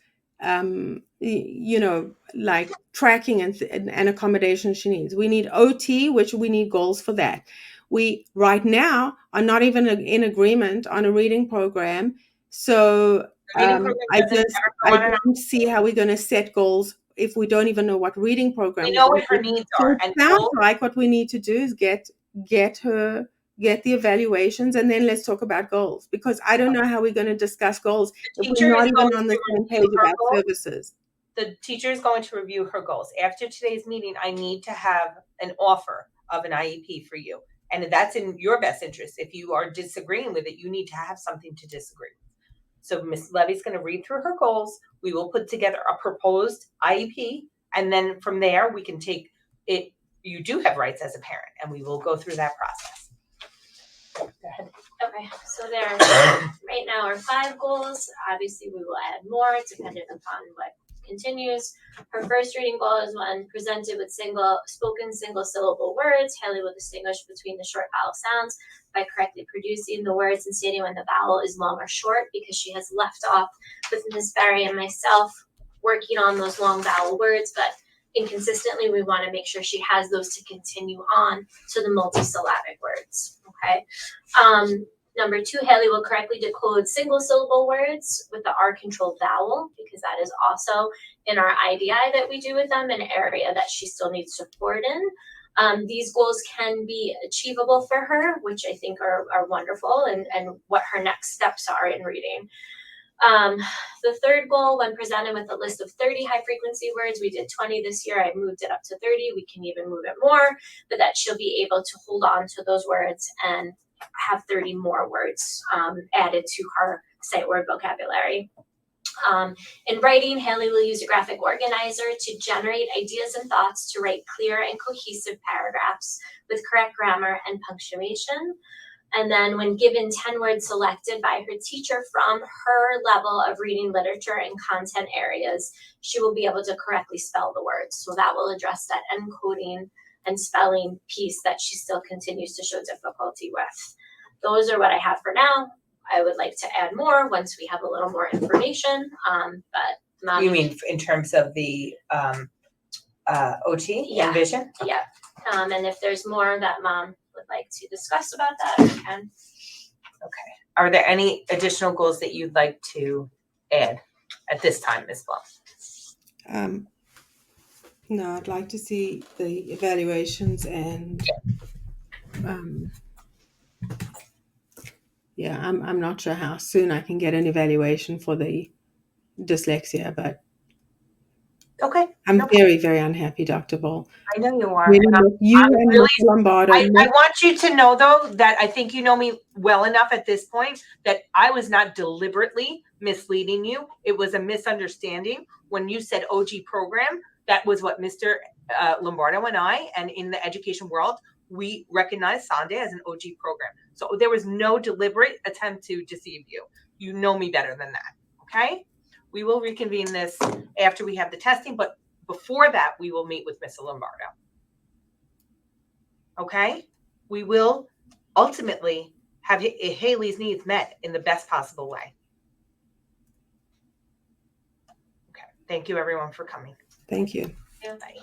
like tracking and accommodation she needs. We need OT, which we need goals for that. We right now are not even in agreement on a reading program. So I don't see how we're going to set goals if we don't even know what reading program. We know what her needs So are. it And sounds like what we need to do is get the evaluations, and then let's talk about goals, because I don't know how we're going to discuss goals if we're not even on the same page about services. The teacher is going to review her goals. After today's meeting, I need to have an offer of an IEP for you. And that's in your best interest. If you are disagreeing with it, you need to have something to disagree with. So Ms. Levy's going to read through her goals. We will put together a proposed IEP. And then from there, we can take it. You do have rights as a parent, and we will go through that process. Go ahead. Okay, so there right now are 5 goals. Obviously, we will add more depending upon what continues. Her first reading goal is when presented with spoken single syllable words, Hailey will distinguish between the short vowel sounds by correctly producing the words and stating when the vowel is long or short, because she has left off with Ms. Barry and myself working on those long vowel words, but inconsistently we want to make sure she has those to continue on to the multisyllabic words. Okay. Number 2, Hailey will correctly decode single syllable words with the R-controlled vowel, because that is also in our IDI that we do with them, an area that she still needs support in. These goals can be achievable for her, which I think are wonderful, and what her next steps are in reading. The third goal, when presented with a list of 30 high frequency words, we did 20 this year, I moved it up to 30, we can even move it more, but that she'll be able to hold on to those words and have 30 more words added to her sight word vocabulary. In writing, Hailey will use a graphic organizer to generate ideas and thoughts to write clear and cohesive paragraphs with correct grammar and punctuation. And then when given 10 words selected by her teacher from her level of reading literature and content areas, she will be able to correctly spell the words. So that will address that encoding and spelling piece that she still continues to show difficulty with. Those are what I have for now. I would like to add more once we have a little more information. But you mean in terms of the OT and vision? Yeah. And if there's more that Mom would like to discuss about that, we can. Okay. Are there any additional goals that you'd like to add at this time, Ms. Blum? No, I'd like to see the evaluations and I'm not sure how soon I can get an evaluation for the dyslexia, but okay. I'm very, very unhappy, Dr. Ball. I know you are. Really, I'm really, Lombardo. I want you to know, though, that I think you know me well enough at this point that I was not deliberately misleading you. It was a misunderstanding. When you said OG program, that was what Mr. Lombardo and I, and in the education world, we recognize Sunday as an OG program. So there was no deliberate attempt to deceive you. You know me better than that, okay? We will reconvene this after we have the testing, but before that, we will meet with Mr. Lombardo. Okay? We will ultimately have Hailey's needs met in the best possible way. Okay. Thank you, everyone, for coming. Thank you. Bye.